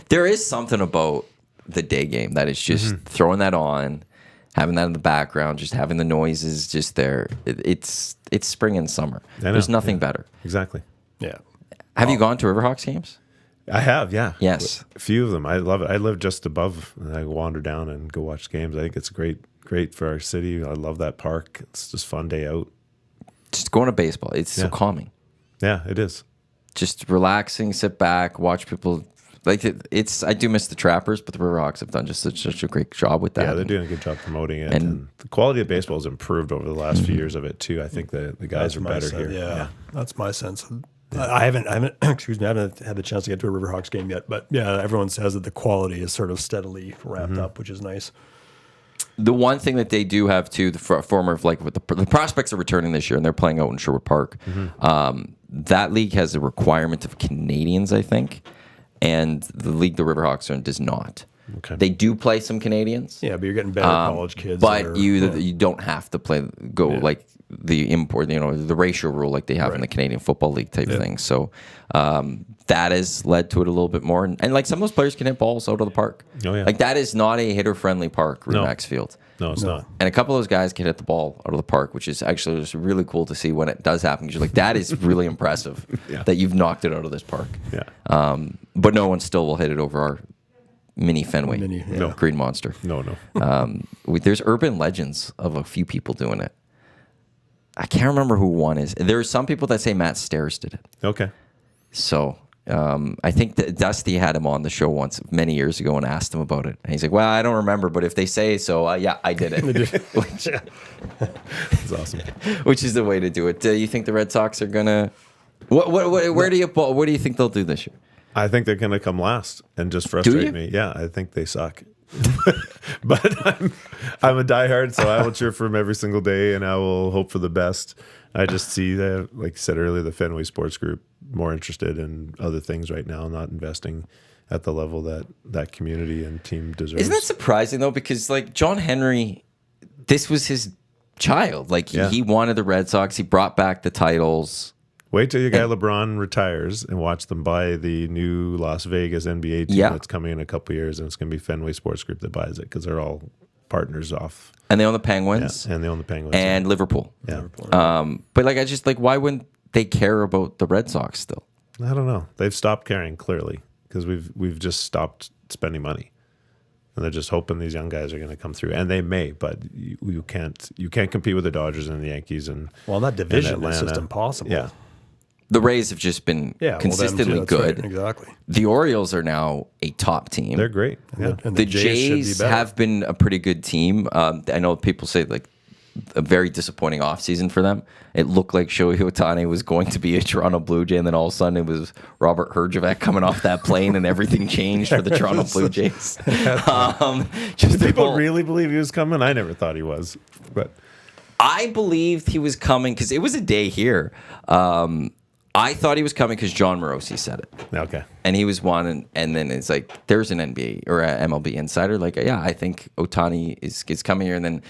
There is something about the day game that is just throwing that on, having that in the background, just having the noises just there. It's spring and summer. There's nothing better. Exactly. Yeah. Have you gone to Riverhawks games? I have, yeah. Yes. A few of them. I love it. I live just above, and I wander down and go watch games. I think it's great for our city. I love that park. It's just a fun day out. Just going to baseball. It's so calming. Yeah, it is. Just relaxing, sit back, watch people. Like it's. I do miss the Trappers, but the Riverhawks have done just such a great job with that. Yeah, they're doing a good job promoting it, and the quality of baseball has improved over the last few years of it too. I think the guys are better here. Yeah, that's my sense. I haven't excuse me, I haven't had the chance to get to a Riverhawks game yet, but yeah, everyone says that the quality is sort of steadily ramped up, which is nice. The one thing that they do have too, the former of like with the prospects are returning this year and they're playing out in Sherwood Park. That league has a requirement of Canadians, I think, and the league the Riverhawks are in does not. Okay. They do play some Canadians. Yeah, but you're getting better college kids. But you don't have to go like the import, the ratio rule like they have in the Canadian Football League type thing. So that has led to it a little bit more. And like some of those players can hit balls out of the park. Oh, yeah. Like that is not a hitter-friendly park, Remax Field. No, it's not. And a couple of those guys can hit the ball out of the park, which is actually just really cool to see when it does happen. Because you're like, that is really impressive that you've knocked it out of this park. Yeah. But no one still will hit it over our mini Fenway Green Monster. No. There's urban legends of a few people doing it. I can't remember who one is. There are some people that say Matt Stairs did it. Okay. So I think that Dusty had him on the show once many years ago and asked him about it. And he's like, well, I don't remember, but if they say so, yeah, I did it. That's awesome. Which is the way to do it. Do you think the Red Sox are going to... What do you think they'll do this year? I think they're going to come last and just frustrate me. Yeah, I think they suck. But I'm a diehard, so I will cheer for them every single day, and I will hope for the best. I just see that, like I said earlier, the Fenway Sports Group more interested in other things right now, not investing at the level that community and team deserves. Isn't that surprising though? Because like John Henry, this was his child. Like he wanted the Red Sox. He brought back the titles. Wait till your guy LeBron retires and watch them buy the new Las Vegas NBA team that's coming in a couple years, and it's going to be Fenway Sports Group that buys it because they're all partners off. And they own the Penguins. Yeah, and they own the Penguins. And Liverpool. Yeah. But like, I just like, why wouldn't they care about the Red Sox still? I don't know. They've stopped caring, clearly, because we've just stopped spending money. And they're just hoping these young guys are going to come through, and they may, but you can't compete with the Dodgers and the Yankees and that division is just impossible. Yeah, the Rays have just been consistently good. Right, exactly. The Orioles are now a top team. they're great. Yeah. And The Jays have been a pretty good team. I know people say like a very disappointing offseason for them. It looked like Shohei Ohtani was going to be a Toronto Blue Jay, and then all of a sudden it was Robert Herjavec coming off that plane, and everything changed for the Toronto Blue Jays. Did people really believe he was coming? I never thought he was, but I believed he was coming because it was a day here. I thought he was coming because John Morosi said it. Okay. And he was one, and then it's like, there's an NBA or a MLB insider. Like, yeah, I think Ohtani is coming here. And then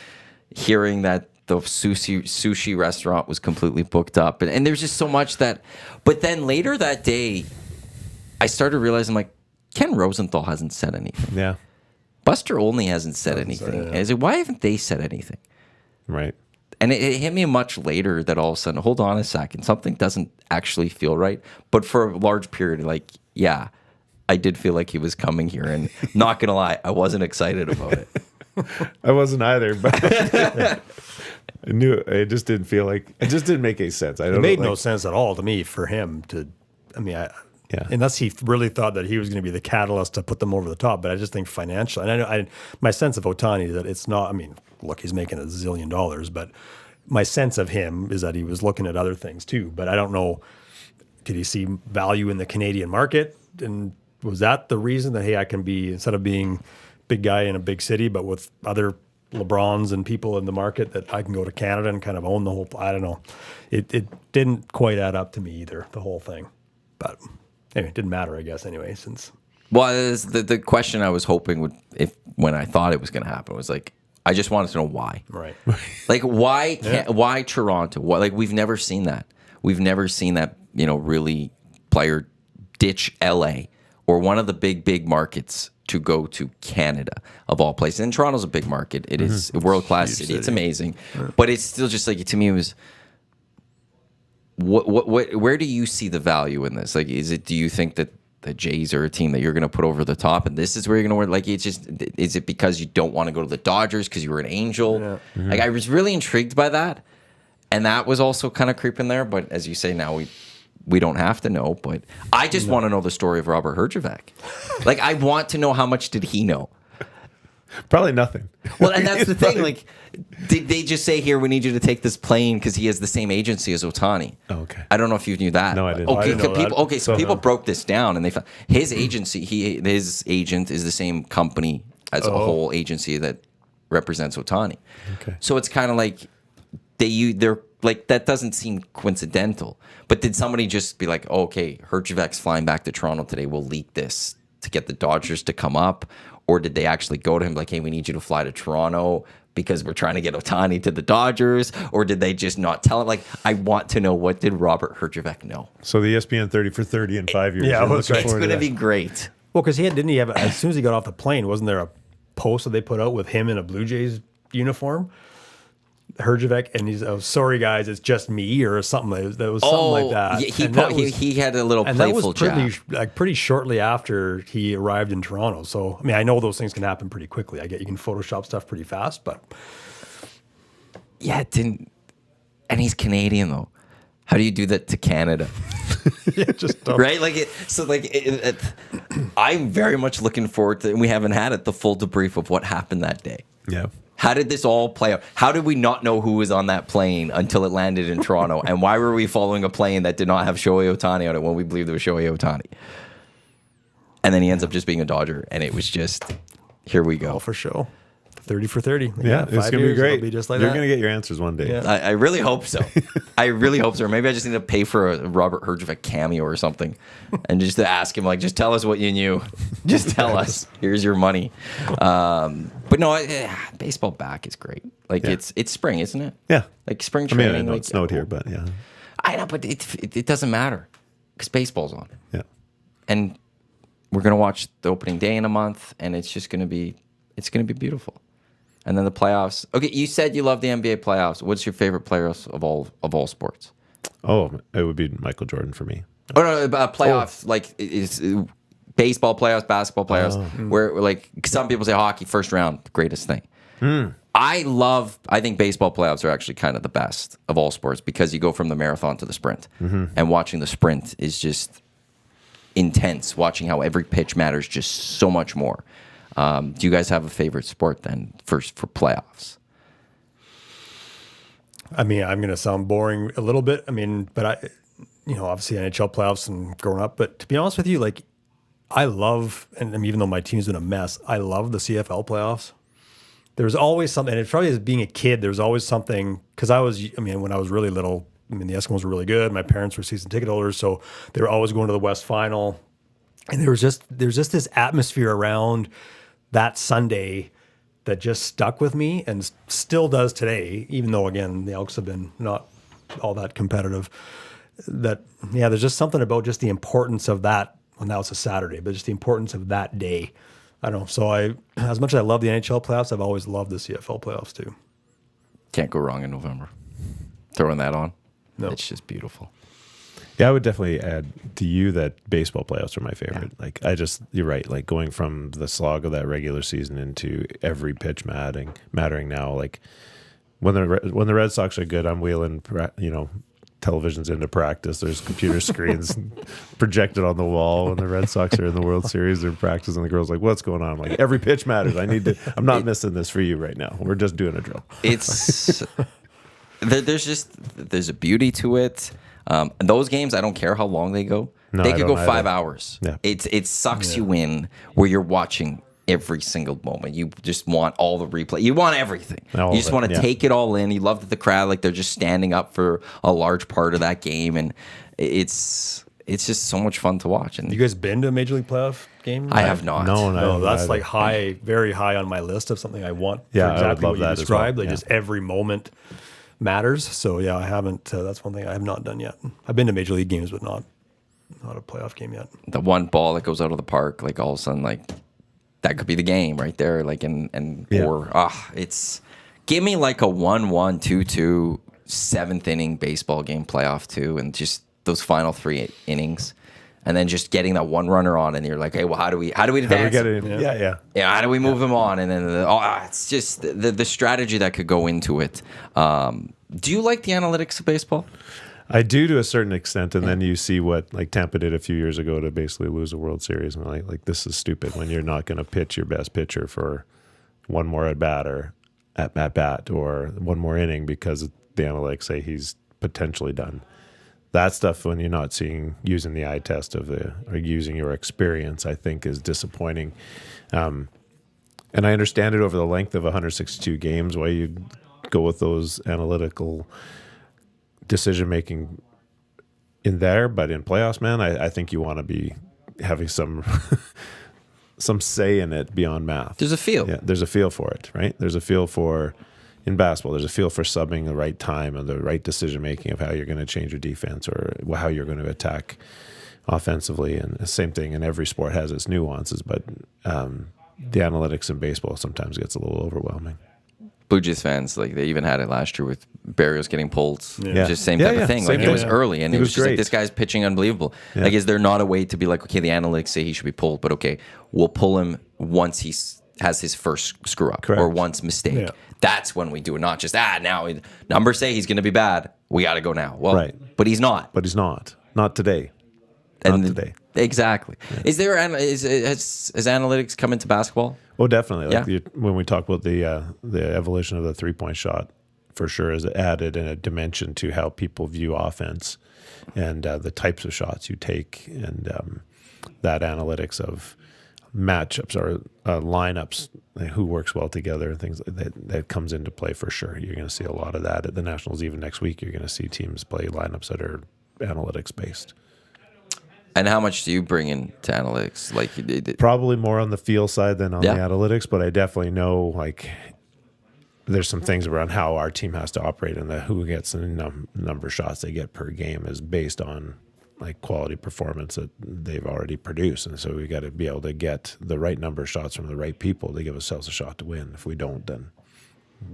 hearing that the sushi restaurant was completely booked up. And there's just so much that. But then later that day, I started realizing, like, Ken Rosenthal hasn't said anything. Yeah. Buster Olney hasn't said anything. I said, why haven't they said anything? Right. And it hit me much later that all of a sudden, hold on a second, something doesn't actually feel right. But for a large period, like, yeah, I did feel like he was coming here. And not going to lie, I wasn't excited about it. I wasn't either, but I knew it just didn't feel like it just didn't make any sense. It made no sense at all to me for him to. I mean, unless he really thought that he was going to be the catalyst to put them over the top. But I just think financially, and I know my sense of Ohtani is that it's not. I mean, look, he's making $1 zillion, but my sense of him is that he was looking at other things too. But I don't know. Could he see value in the Canadian market? And was that the reason that, hey, I can be, instead of being big guy in a big city, but with other LeBrons and people in the market, that I can go to Canada and kind of own the whole, I don't know. It didn't quite add up to me either, the whole thing. But anyway, it didn't matter, I guess, anyway, since. Well, the question I was hoping when I thought it was going to happen was like, I just wanted to know why. Right. Like, why Toronto? Like, we've never seen that. We've never seen that, really player ditch LA or one of the big markets to go to Canada of all places. And Toronto's a big market. It is a world-class city. It's amazing. Right. But it's still just like, to me, it was, where do you see the value in this? Like, do you think that the Jays are a team that you're going to put over the top and this is where you're going to win? Like, is it because you don't want to go to the Dodgers because you were an Angel? Yeah. Mm-hmm. Like, I was really intrigued by that. And that was also kind of creeping there. But as you say, now we don't have to know, but I just want to know the story of Robert Herjavec. Like, I want to know how much did he know? Probably nothing. Well, and that's the thing. Like, did they just say, here, we need you to take this plane because he has the same agency as Ohtani? Oh, okay. I don't know if you knew that. No, I didn't. Okay, so people broke this down, and they found his agency, his agent is the same company as a whole agency that represents Ohtani. Okay. So it's kind of like they're like, that doesn't seem coincidental. But did somebody just be like, okay, Herjavec's flying back to Toronto today, we'll leak this to get the Dodgers to come up? Or did they actually go to him like, hey, we need you to fly to Toronto because we're trying to get Ohtani to the Dodgers? Or did they just not tell him? Like, I want to know, what did Robert Herjavec know? So the ESPN 30 for 30 in 5 years. Yeah, it's going to be great. Well, because didn't he have, as soon as he got off the plane, wasn't there a post that they put out with him in a Blue Jays uniform? Herjavec, and he's, oh, sorry guys, it's just me, or something. That was something like that. Yeah, he had a little playful jab. And that was pretty shortly after he arrived in Toronto. So, I mean, I know those things can happen pretty quickly. I get you can Photoshop stuff pretty fast, but yeah, it didn't. And he's Canadian though. How do you do that to Canada? Yeah, just don't. Right? Like I'm very much looking forward to, and we haven't had it, the full debrief of what happened that day. Yeah. How did this all play out? How did we not know who was on that plane until it landed in Toronto? And why were we following a plane that did not have Shohei Ohtani on it when we believed it was Shohei Ohtani? And then he ends up just being a Dodger, and it was just, here we go. Oh, for sure. 30 for 30. Yeah, it's going to be great. Be just like You're going to get your answers one day. Yeah. I really hope so. I really hope so. Or maybe I just need to pay for a Robert Herjavec cameo or something, and just to ask him, like, just tell us what you knew. Just tell us. Here's your money. But no, baseball back is great. Like, it's spring, isn't it? Yeah. Like spring training. I know it snowed here, but yeah. I know, but it doesn't matter because baseball's on. Yeah. And we're going to watch the opening day in a month, and it's going to be beautiful. And then the playoffs. Okay, you said you love the NBA playoffs. What's your favorite playoffs of all sports? Oh, it would be Michael Jordan for me. Oh no, playoffs like is baseball playoffs, basketball playoffs. Where like some people say hockey first round, greatest thing. I think baseball playoffs are actually kind of the best of all sports because you go from the marathon to the sprint, and watching the sprint is just intense. Watching how every pitch matters just so much more. Do you guys have a favorite sport then for playoffs? I mean, I'm going to sound boring a little bit. I mean, but obviously NHL playoffs and growing up. But to be honest with you, like I love, and I mean, even though my team's been a mess, I love the CFL playoffs. There's always something, and it's probably as being a kid, there's always something, because when I was really little, the Eskimos were really good. My parents were season ticket holders, so they were always going to the West Final. And there's just this atmosphere around that Sunday that just stuck with me and still does today, even though, again, the Elks have been not all that competitive. There's just something about just the importance of that, well, now it's a Saturday, but just the importance of that day. I don't know. So as much as I love the NHL playoffs, I've always loved the CFL playoffs too. Can't go wrong in November. Throwing that on. No. It's just beautiful. Yeah, I would definitely add to you that baseball playoffs are my favorite. Yeah. Like you're right. Like going from the slog of that regular season into every pitch mattering now. Like when the Red Sox are good, I'm wheeling, televisions into practice. There's computer screens projected on the wall. When the Red Sox are in the World Series, they're practicing. The girl's like, "What's going on?" I'm like, "Every pitch matters. I'm not missing this for you right now. We're just doing a drill." It's there's a beauty to it. Those games, I don't care how long they go. No, they I could don't go either. 5 hours. Yeah. It sucks you in where you're watching every single moment. You just want all the replay. You want everything. You just want to take it all in. You love that the crowd, like they're just standing up for a large part of that game, and it's just so much fun to watch. And You guys been to a Major League playoff game? I have not. No, that's like very high on my list of something I want. Yeah, for exactly I would love what you that as described. well. Like just every moment matters. So yeah, I haven't. That's one thing I have not done yet. I've been to Major League games, but not a playoff game yet. The one ball that goes out of the park, like all of a sudden, like that could be the game right there. Like it's give me like a 1-1, 2-2, 7th inning baseball game playoff too, and just those final 3 innings. And then just getting that one runner on, and you're like, hey, well, how do we advance? How do we move him on? And then it's just the strategy that could go into it. Do you like the analytics of baseball? I do to a certain extent, and then you see what like Tampa did a few years ago to basically lose a World Series, and like this is stupid when you're not going to pitch your best pitcher for one more at bat or one more inning because the analytics say he's potentially done. That stuff, when you're not using the eye test or using your experience, I think is disappointing. And I understand it over the length of 162 games why you go with those analytical decision making in there, but in playoffs, man, I think you want to be having some say in it beyond math. There's a feel. Yeah, there's a feel for it, right? There's a feel for. In basketball, there's a feel for subbing the right time and the right decision-making of how you're going to change your defense or how you're going to attack offensively. And the same thing in every sport has its nuances, but the analytics in baseball sometimes gets a little overwhelming. Blue Jays fans, like they even had it last year with Barrios getting pulled. Yeah. Just same type of thing. Like it was early, and it was just great. like, this guy's pitching unbelievable. Yeah. Like, is there not a way to be like, okay, the analytics say he should be pulled, but okay, we'll pull him once he has his first screw up or once mistake. Yeah. That's when we do it, not just now numbers say he's going to be bad. We got to go now. Well, but he's not. But he's not. Not today. Today. Exactly. Yeah. Is there has analytics come into basketball? Oh, definitely. Like when we talk about the evolution of the 3-point shot, for sure, is added in a dimension to how people view offense and the types of shots you take, and that analytics of matchups or lineups, who works well together, and things like that comes into play for sure. You're going to see a lot of that at the Nationals. Even next week, you're going to see teams play lineups that are analytics based. And how much do you bring into analytics? Like probably more on the feel side than on the analytics, but I definitely know, like, there's some things around how our team has to operate, and who gets the number of shots they get per game is based on like quality performance that they've already produced. And so we got to be able to get the right number of shots from the right people to give ourselves a shot to win. If we don't, then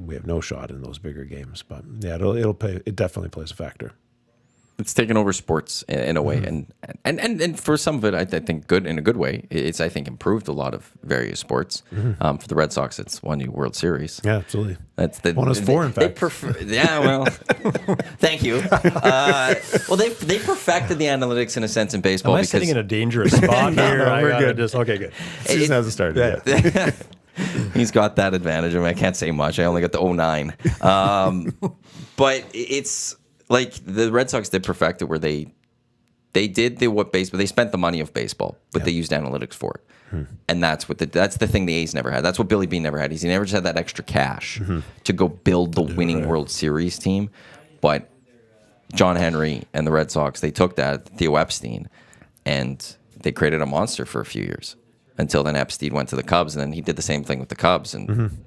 we have no shot in those bigger games. But yeah, it definitely plays a factor. It's taken over sports in a way, and for some of it, I think good in a good way. It's, I think, improved a lot of various sports. For the Red Sox, it's won a World Series. Yeah, absolutely. That's the won us 4, in fact. Yeah, well, thank you. Well, they perfected the analytics in a sense in baseball. Am I sitting in a dangerous spot here? No, we're good. Okay, good. Season hasn't started yet. He's got that advantage. I mean, I can't say much. I only got the 09. But it's like the Red Sox did perfect it, where they did what baseball. They spent the money of baseball, but they used analytics for it, and that's the thing the A's never had. That's what Billy Beane never had. He never just had that extra cash to go build the winning World Series team. But John Henry and the Red Sox, they took that, Theo Epstein, and they created a monster for a few years. Until then, Epstein went to the Cubs, and then he did the same thing with the Cubs and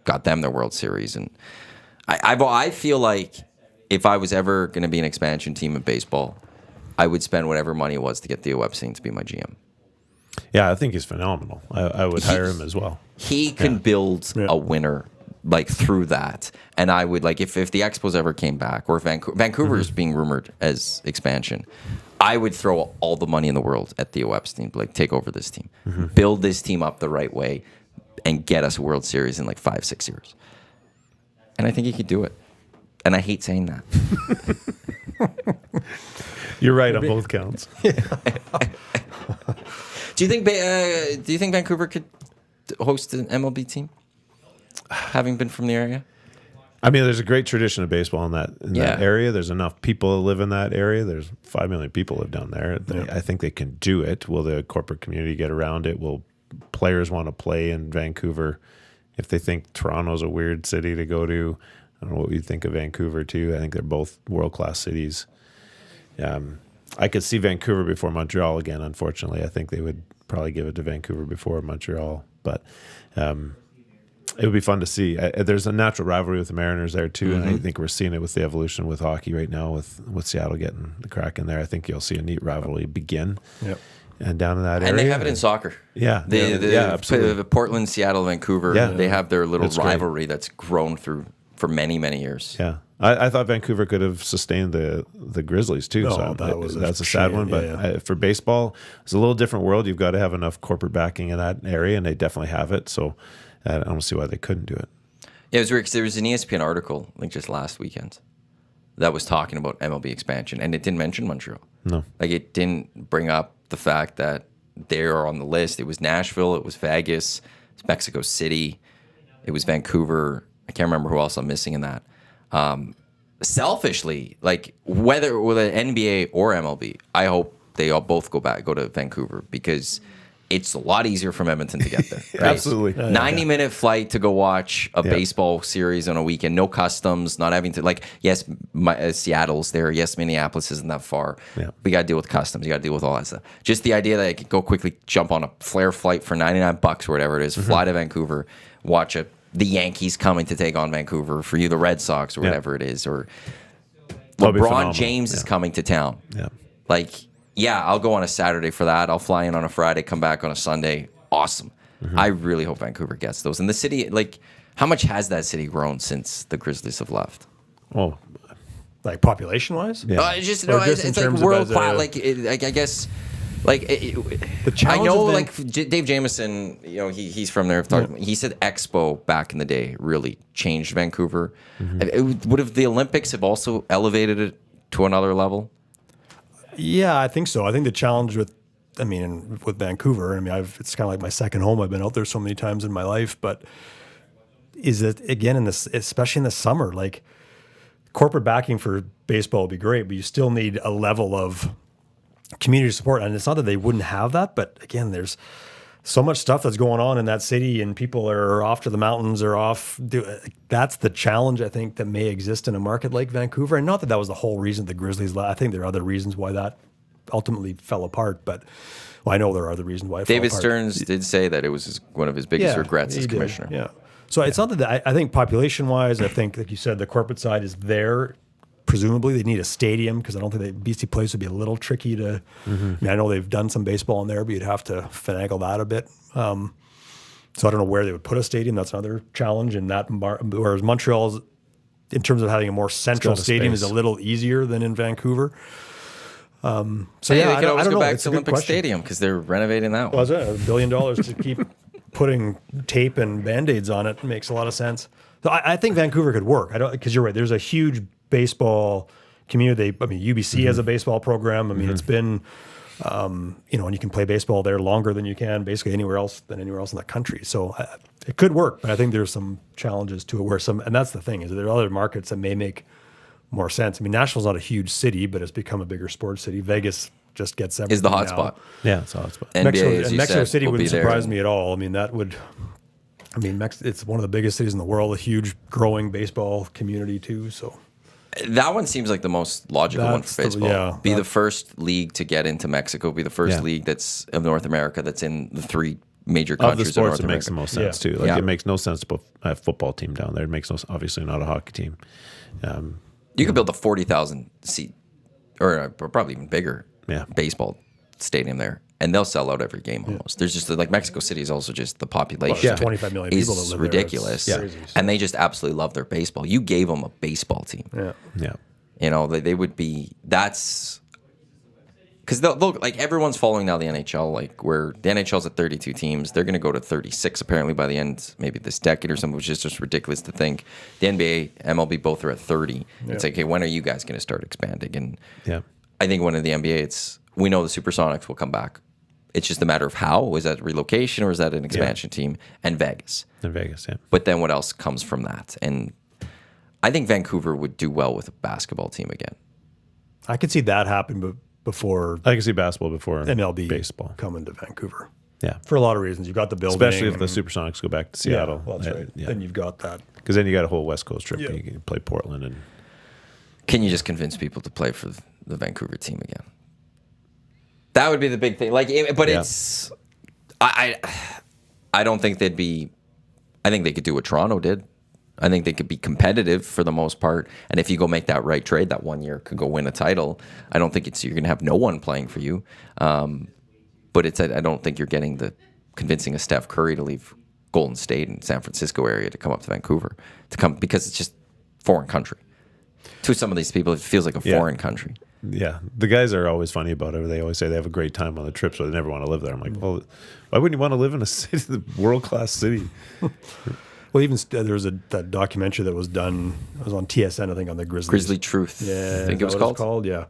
got them their World Series. And I feel like if I was ever going to be an expansion team in baseball, I would spend whatever money it was to get Theo Epstein to be my GM. Yeah, I think he's phenomenal. I would hire him as well. He can build a winner like through that. And I would like if the Expos ever came back, or if Vancouver is being rumored as expansion, I would throw all the money in the world at Theo Epstein, like take over this team, build this team up the right way, and get us a World Series in like 5-6 years. And I think he could do it. And I hate saying that. You're right on both counts. Do you think Vancouver could host an MLB team, having been from the area? I mean, there's a great tradition of baseball in that area. There's enough people that live in that area. There's 5 million people live down there. I think they can do it. Will the corporate community get around it? Will players want to play in Vancouver? If they think Toronto's a weird city to go to, I don't know what you think of Vancouver too. I think they're both world-class cities. I could see Vancouver before Montreal again, unfortunately. I think they would probably give it to Vancouver before Montreal. But it would be fun to see. There's a natural rivalry with the Mariners there too, and I think we're seeing it with the evolution with hockey right now, with Seattle getting the crack in there. I think you'll see a neat rivalry begin. Yep. And down in that area. And they have it in soccer. Yeah. Absolutely. The Portland, Seattle, Vancouver, they have their little rivalry that's grown for many, many years. Yeah. I thought Vancouver could have sustained the Grizzlies too. No, so that's a sad one. But for baseball, it's a little different world. You've got to have enough corporate backing in that area, and they definitely have it. So I don't see why they couldn't do it. Yeah, it was weird because there was an ESPN article like just last weekend that was talking about MLB expansion, and it didn't mention Montreal. No. Like it didn't bring up the fact that they are on the list. It was Nashville, it was Vegas, it's Mexico City, it was Vancouver. I can't remember who else I'm missing in that. Selfishly, like whether with an NBA or MLB, I hope they all both go to Vancouver because it's a lot easier from Edmonton to get there. Right? Absolutely. 90-minute flight to go watch a baseball series on a weekend. No customs, not having to, like, yes, Seattle's there. Yes, Minneapolis isn't that far. Yeah. We got to deal with customs. You got to deal with all that stuff. Just the idea that I could go quickly jump on a flare flight for $99 or whatever it is, fly to Vancouver, watch the Yankees coming to take on Vancouver, for you, the Red Sox or whatever it is, or LeBron James is coming to town. Yeah. Like, yeah, I'll go on a Saturday for that. I'll fly in on a Friday, come back on a Sunday. Awesome. I really hope Vancouver gets those. And the city, like, how much has that city grown since the Grizzlies have left? Oh, like population-wise? Yeah. It's like world class. Like, I guess, like, the challenge. I know, like, Dave Jameson, you know, he's from there. He said Expo back in the day really changed Vancouver. Would have the Olympics have also elevated it to another level? Yeah, I think so. I think the challenge with Vancouver, it's kind of like my second home. I've been out there so many times in my life, but is that again especially in the summer, like corporate backing for baseball would be great, but you still need a level of community support. And it's not that they wouldn't have that, but again, there's so much stuff that's going on in that city, and people are off to the mountains or off. That's the challenge, I think, that may exist in a market like Vancouver. And not that was the whole reason the Grizzlies left. I think there are other reasons why that ultimately fell apart. But I know there are other reasons why it David fell apart. Stearns did say that it was one of his biggest regrets as commissioner. Yeah. So it's not that I think population-wise, I think, like you said, the corporate side is there. Presumably, they need a stadium because I don't think the BC Place would be a little tricky to. I mean, I know they've done some baseball in there, but you'd have to finagle that a bit. So I don't know where they would put a stadium. That's another challenge. In that, whereas Montreal's, in terms of having a $1 more central stadium, is a little easier than in Vancouver. So they yeah, could always I don't go know. back It's to a good Olympic question. Stadium because they're renovating that one. Was it $1 billion to keep putting tape and Band-Aids on it? Makes a lot of sense. So I think Vancouver could work. I don't, because you're right. There's a huge baseball community. I mean, UBC has a baseball program. I mean, it's been, and you can play baseball there longer than you can basically anywhere else in the country. So it could work, but I think there's some challenges to it and that's the thing, is there are other markets that may make more sense. I mean, Nashville's not a huge city, but it's become a bigger sports city. Vegas just gets everything Is the hot now. spot. Yeah, it's a hot spot. NBA, as you Mexico said, City will wouldn't be there. surprise me at all. I mean, it's one of the biggest cities in the world, a huge growing baseball community too. So That one seems like the most logical one That's for the- baseball. yeah, be the that- first league to get into Mexico. Be the first Yeah. league that's of North America that's in the 3 major Of the countries of sports, North it makes the America. most sense Yeah. too. Like Yeah. it makes no sense to put a football team down there. It makes no, obviously not a hockey team. You could build a 40,000 seat, or probably even bigger, Yeah. baseball stadium there, and they'll sell out every game almost. There's just like Mexico City is also just the population. there's 25 million people that is live there. ridiculous, It's crazy, so. and they just absolutely love their baseball. You gave them a baseball team. yeah. Yeah. You know, they would be, that's because they'll like everyone's following now the NHL, like where the NHL's at 32 teams. They're going to go to 36 apparently by the end, maybe this decade or something, which is just ridiculous to think. The NBA, MLB both are at 30. It's like, hey, when are you guys going to start expanding? And Yeah. I think when in the NBA, we know the Supersonics will come back. It's just a matter of how. Is that relocation or is that an expansion team? And Vegas. In Vegas, yeah. But then what else comes from that? And I think Vancouver would do well with a basketball team again. I could see that happen, but before I can see basketball before MLB baseball. coming to Vancouver. Yeah. For a lot of reasons. You've got the building. Especially if the Supersonics go back to Seattle. Yeah, well, that's right. Yeah. Then you've got that. Because then you got a whole West Coast trip. Yeah. You can play Portland and Can you just convince people to play for the Vancouver team again? That would be the big thing. Like, but Yeah. it's I don't think they'd be. I think they could do what Toronto did. I think they could be competitive for the most part. And if you go make that right trade, that 1 year could go win a title. I don't think you're going to have no one playing for you. But I don't think you're getting the convincing a Steph Curry to leave Golden State and San Francisco area to come up to Vancouver because it's just foreign country. To some of these people, it feels like a Yeah. foreign country. yeah, the guys are always funny about it. They always say they have a great time on the trip, so they never want to live there. I'm like, well, why wouldn't you want to live in a city, the world-class city? Well, even there was that documentary that was done. It was on TSN, I think, on the Grizzlies. Grizzly Truth, Yeah, I think is it was that what it's called. Yeah,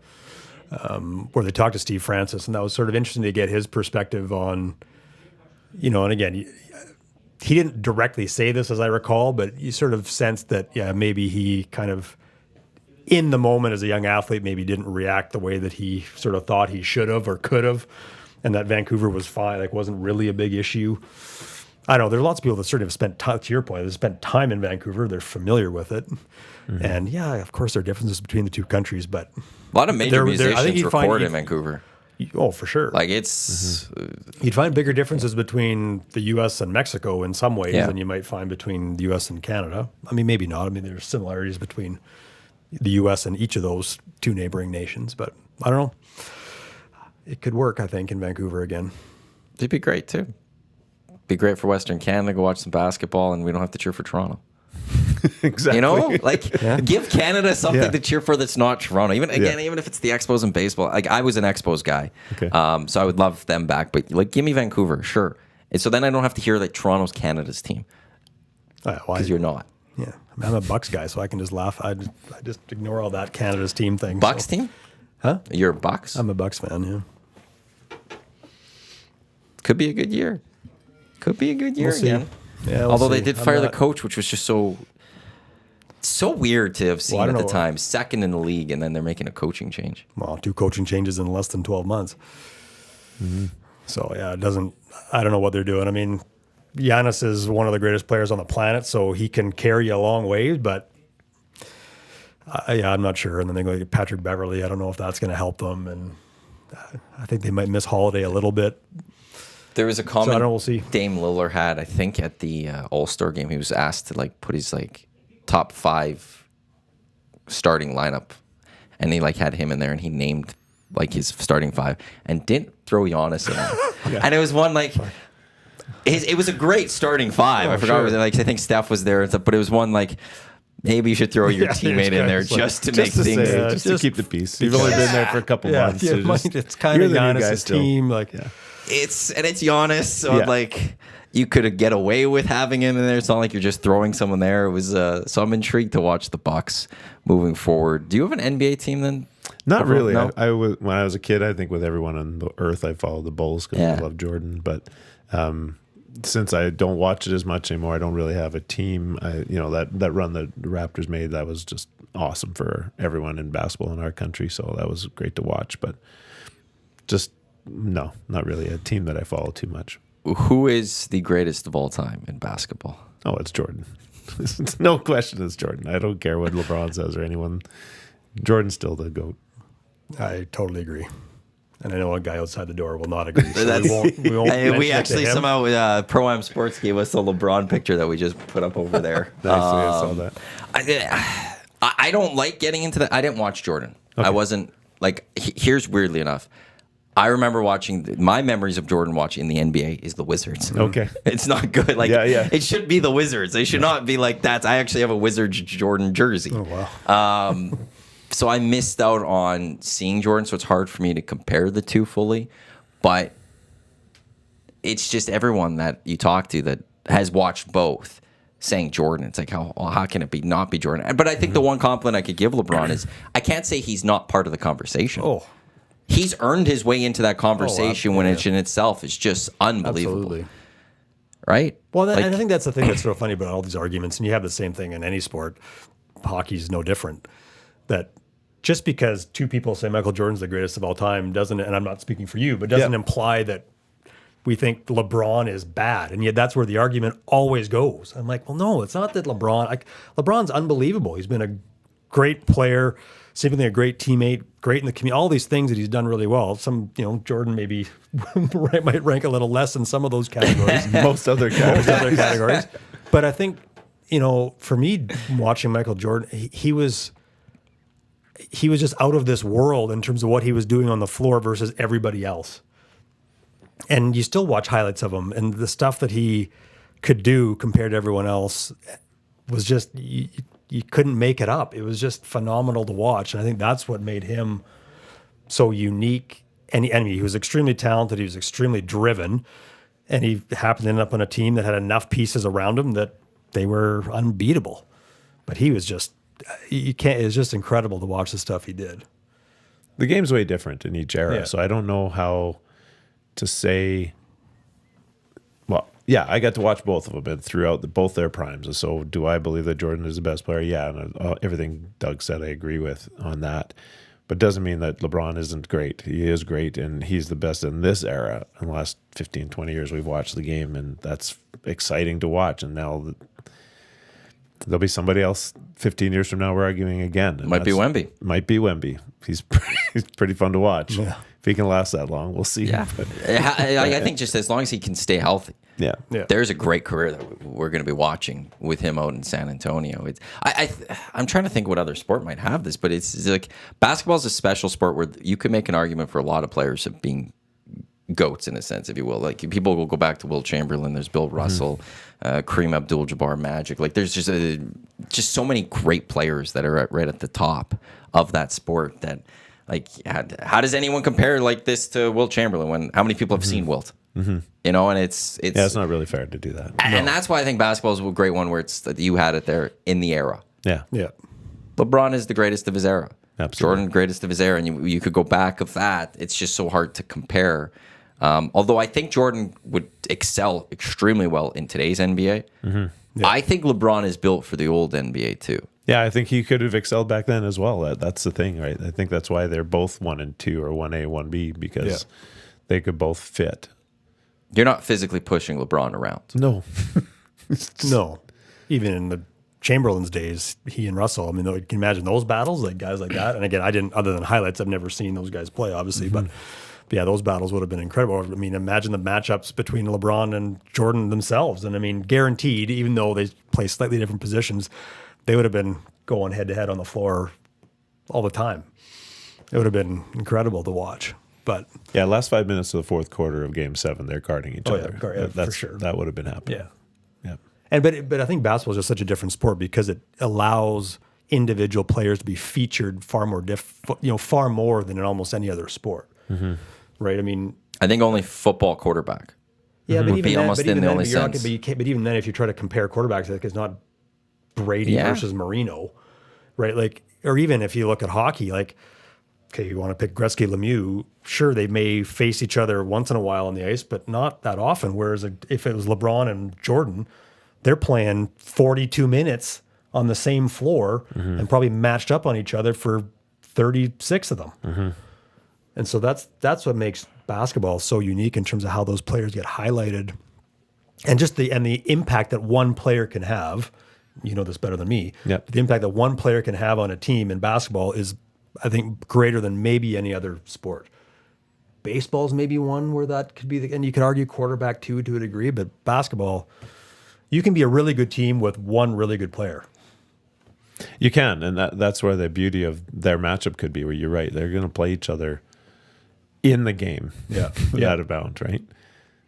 where they talked to Steve Francis, and that was sort of interesting to get his perspective on, and again, he didn't directly say this, as I recall, but you sort of sensed that, maybe he kind of, in the moment as a young athlete, maybe didn't react the way that he sort of thought he should have or could have, and that Vancouver was fine, like wasn't really a big issue. I know there are lots of people that sort of spent time, to your point, they spent time in Vancouver. They're familiar with it. And yeah, of course, there are differences between the two countries, but A lot of major I think musicians you'd find- record in Vancouver. oh, for sure. Like it's You'd find bigger differences between the U.S. and Mexico in some ways Yeah. than you might find between the U.S. and Canada. I mean, maybe not. I mean, there's similarities between the U.S. and each of those two neighboring nations, but I don't know. It could work, I think, in Vancouver again. it'd be great too. Be great for Western Canada. Go watch some basketball, and we don't have to cheer for Toronto. Exactly. You know, like give Canada something Yeah. to cheer for that's not Toronto. Even if it's the Expos and baseball. Like I was an Expos guy, Okay. So I would love them back. But like, give me Vancouver, sure. And so then I don't have to hear that Toronto's Canada's team because you're not. Yeah, I mean, I'm a Bucks guy, so I can just laugh. I just ignore all that Canada's team thing. Bucks so. team? Huh? You're a Bucks? I'm a Bucks fan. Yeah. Could be a good year. Could be a good year We'll see. again. Yeah, we'll Although they see. did I'm fire the not- coach, which was just so weird to have seen I at don't the know. time. Second in the league, and then they're making a coaching change. Well, 2 coaching changes in less than 12 months. So yeah, it doesn't. I don't know what they're doing. I mean, Giannis is one of the greatest players on the planet, so he can carry you a long way. But I'm not sure. And then they go to Patrick Beverley. I don't know if that's going to help them. And I think they might miss Holiday a little bit. There was a comment I don't know, we'll see. Dame Lillard had, I think, at the All-Star game. He was asked to like put his like top 5 starting lineup, and he like had him in there, and he named like his starting 5, and didn't throw Giannis in there. And it was one like it was a great starting 5. I forgot, like I think Steph was there, and stuff, but it was one like maybe you should throw your teammate in there just to make things, just to keep the peace. You've only been there for a couple months. Yeah, it's kind of Giannis' team, like. Yeah. It's Giannis, so like you could get away with having him in there. It's not like you're just throwing someone there. It was so I'm intrigued to watch the Bucks moving forward. Do you have an NBA team then? Not really. No? I was when I was a kid. I think with everyone on the earth, I followed the Bulls because I love Jordan. But since I don't watch it as much anymore, I don't really have a team. That run that the Raptors made, that was just awesome for everyone in basketball in our country. So that was great to watch. But just. No, not really a team that I follow too much. Who is the greatest of all time in basketball? Oh, it's Jordan. No question, it's Jordan. I don't care what LeBron says or anyone. Jordan's still the GOAT. I totally agree. And I know a guy outside the door will not agree. So we won't we actually somehow, Pro Am Sports gave us a LeBron picture that we just put up over there. Nice, I saw that. I don't like getting into that. I didn't watch Jordan. Okay. I wasn't like, here's weirdly enough. I remember watching, my memories of Jordan watching the NBA is the Wizards. Okay. It's not good. Like, it should be the Wizards. They should not be like that. I actually have a Wizards Jordan jersey. Oh, wow. So I missed out on seeing Jordan, so it's hard for me to compare the two fully. But it's just everyone that you talk to that has watched both saying Jordan. It's like, how can it not be Jordan? But I think the one compliment I could give LeBron is I can't say he's not part of the conversation. Oh, he's earned his way into that conversation which in itself is just unbelievable. Absolutely. Right? Well, and I think that's the thing that's so funny about all these arguments, and you have the same thing in any sport. Hockey's no different. That just because two people say Michael Jordan's the greatest of all time doesn't, and I'm not speaking for you, but doesn't imply that we think LeBron is bad. And yet that's where the argument always goes. I'm like, well, no, it's not that LeBron's unbelievable. He's been a great player, seemingly a great teammate, great in the community, all these things that he's done really well. Some, Jordan maybe might rank a little less in some of those categories. Most other categories. But I think, for me, watching Michael Jordan, he was just out of this world in terms of what he was doing on the floor versus everybody else. And you still watch highlights of him, and the stuff that he could do compared to everyone else was just... You couldn't make it up. It was just phenomenal to watch. And I think that's what made him so unique. And he was extremely talented. He was extremely driven. And he happened to end up on a team that had enough pieces around him that they were unbeatable. But he was just, it was just incredible to watch the stuff he did. The game's way different in each era. Yeah. So I don't know how to say... Well, yeah, I got to watch both of them throughout both their primes. So do I believe that Jordan is the best player? Yeah, and everything Doug said I agree with on that. But doesn't mean that LeBron isn't great. He is great, and he's the best in this era. In the last 15, 20 years, we've watched the game, and that's exciting to watch. And now there'll be somebody else 15 years from now we're arguing again. And might be Wemby. Might be Wemby. He's pretty fun to watch. Yeah. If he can last that long, we'll see. Yeah. I think just as long as he can stay healthy. Yeah. There's a great career that we're going to be watching with him out in San Antonio. I'm trying to think what other sport might have this, but it's like basketball is a special sport where you could make an argument for a lot of players of being GOATs in a sense, if you will. Like people will go back to Wilt Chamberlain. There's Bill Russell, Kareem Abdul-Jabbar, Magic. Like there's just so many great players that are right at the top of that sport that. Like, how does anyone compare like this to Wilt Chamberlain? How many people have seen Wilt? Mm-hmm. And it's not really fair to do that. And that's why I think basketball is a great one where it's that you had it there in the era. Yeah. LeBron is the greatest of his era. Absolutely. Jordan, greatest of his era, and you could go back of that. It's just so hard to compare. Although I think Jordan would excel extremely well in today's NBA. Mm-hmm. Yeah. I think LeBron is built for the old NBA too. Yeah, I think he could have excelled back then as well. That's the thing, right? I think that's why they're both 1 and 2 or 1A, 1B, because they could both fit. You're not physically pushing LeBron around. No. No. Even in the Chamberlain's days, he and Russell, I mean, you can imagine those battles, like guys like that. And again, I didn't, other than highlights, I've never seen those guys play, obviously. Mm-hmm. But yeah, those battles would have been incredible. I mean, imagine the matchups between LeBron and Jordan themselves. And I mean, guaranteed, even though they play slightly different positions, they would have been going head to head on the floor all the time. It would have been incredible to watch. But yeah, last 5 minutes of the fourth quarter of Game 7, they're guarding each other. Yeah, for sure. That would have been happening. Yeah. And but I think basketball is just such a different sport because it allows individual players to be featured far more than in almost any other sport. Mm-hmm. Right? I mean, I think only football quarterback. Yeah, but would be almost in the only sense. But even then, if you try to compare quarterbacks, like it's not Brady versus Marino, right? Like, or even if you look at hockey, like, okay, you want to pick Gretzky, Lemieux, sure, they may face each other once in a while on the ice, but not that often. Whereas if it was LeBron and Jordan, they're playing 42 minutes on the same floor and probably matched up on each other for 36 of them. Mm-hmm. And so that's what makes basketball so unique in terms of how those players get highlighted and just the impact that one player can have. You know this better than me. Yep. The impact that one player can have on a team in basketball is, I think, greater than maybe any other sport. Baseball's maybe one where that could be, and you could argue quarterback too, to a degree, but basketball, you can be a really good team with one really good player. You can, and that's where the beauty of their matchup could be, where you're right, they're going to play each other in the game without a bound, right?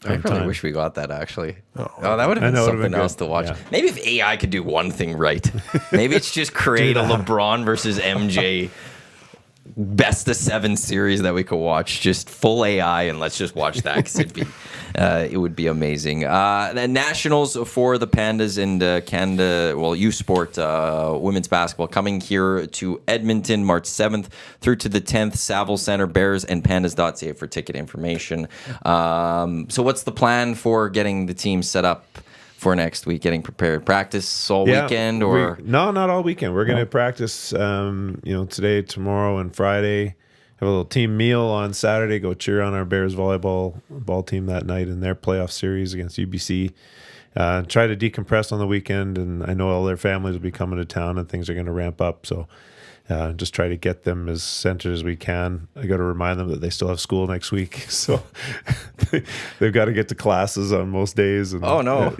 I really wish we got that, actually. Oh, that would have been something else to watch. Yeah. Maybe if AI could do one thing right. Maybe it's just create a LeBron versus MJ best of 7 series that we could watch, just full AI, and let's just watch that because it would be amazing. The nationals for the Pandas and Canada, U Sport women's basketball coming here to Edmonton March 7th through to the 10th. Saville Center, Bears and Pandas.ca for ticket information. So what's the plan for getting the team set up for next week, getting prepared? Practice all weekend or no, not all weekend. We're going to practice today, tomorrow, and Friday. Have a little team meal on Saturday. Go cheer on our Bears ball team that night in their playoff series against UBC. Try to decompress on the weekend, and I know all their families will be coming to town and things are going to ramp up, so just try to get them as centered as we can. I got to remind them that they still have school next week, so they've got to get to classes on most days. And, oh no,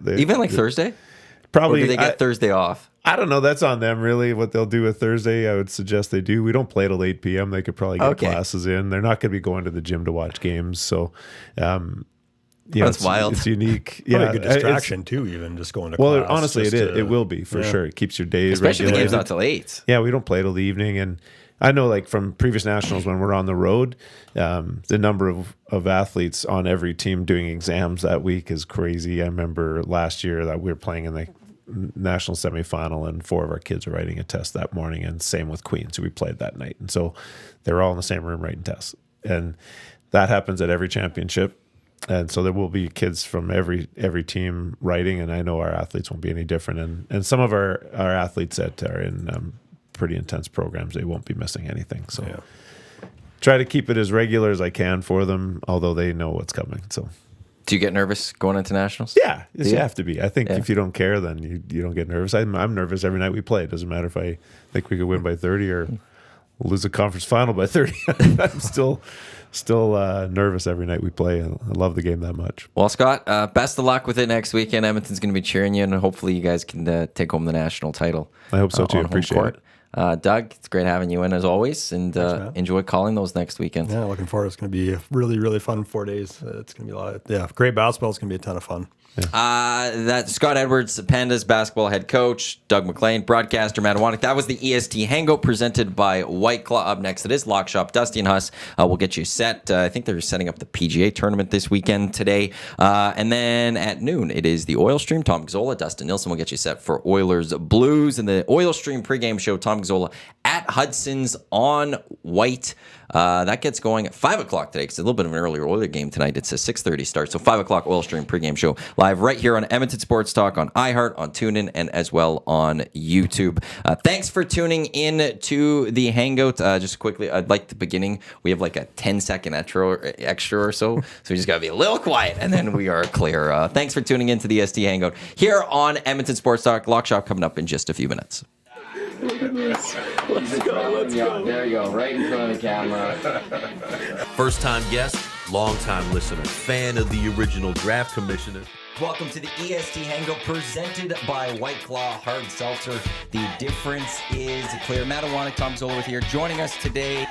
even Thursday. Probably or do they get Thursday off? I don't know. That's on them, really. What they'll do with Thursday, I would suggest they do. We don't play till 8 p.m. They could probably get classes in. They're not going to be going to the gym to watch games, so. That's wild. It's unique. Yeah, a good distraction too. Even just going to class. Well, honestly, it will be for sure. It keeps your days, especially if the game's not till 8. Yeah, we don't play till the evening, and I know, like from previous nationals when we're on the road, the number of athletes on every team doing exams that week is crazy. I remember last year that we were playing in the national semifinal, and 4 of our kids were writing a test that morning, and same with Queens, who we played that night, and so they were all in the same room writing tests, and that happens at every championship. And so there will be kids from every team writing, and I know our athletes won't be any different. And some of our athletes that are in pretty intense programs, they won't be missing anything. So try to keep it as regular as I can for them, although they know what's coming. So, do you get nervous going into nationals? Yeah, you have to be. I think if you don't care, then you don't get nervous. I'm nervous every night we play. It doesn't matter if I think we could win by 30 or lose a conference final by 30. I'm still nervous every night we play. I love the game that much. Well, Scott, best of luck with it next weekend. Edmonton's going to be cheering you, and hopefully you guys can take home the national title. I hope so too. Appreciate it. Doug, it's great having you in as always, and enjoy calling those next weekend. Yeah, looking forward. It's going to be a really, really fun 4 days. It's going to be a lot. Great basketball. It's going to be a ton of fun. Yeah. That's Scott Edwards, Pandas basketball head coach, Doug McLean, broadcaster, Matt Iwanyk. That was the EST Hangout presented by White Claw. Up next, it is Lock Shop. Dusty and Huss will get you set. I think they're setting up the PGA tournament this weekend today. And then at noon, it is the Oil Stream. Tom Gazzola, Dustin Nilsson will get you set for Oilers Blues. And the Oil Stream pregame show, Tom Gazzola at Hudson's on White. That gets going at 5 o'clock today because it's a little bit of an earlier Oiler game tonight. It's a 6:30 start. So 5 o'clock Oil Stream pregame show live right here on Edmonton Sports Talk on iHeart, on TuneIn, and as well on YouTube. Thanks for tuning in to the Hangout. Just quickly, I'd like the beginning. We have like a 10-second extra or so. So we just got to be a little quiet and then we are clear. Thanks for tuning in to the EST Hangout here on Edmonton Sports Talk. Lock Shop coming up in just a few minutes. Let's go. There you go, right in front of the camera. First-time guest, long-time listener, fan of the original draft commissioner. Welcome to the EST Hangout presented by White Claw Hard Seltzer. The difference is clear. Matt Iwanyk, Tom Zola with here. Joining us today,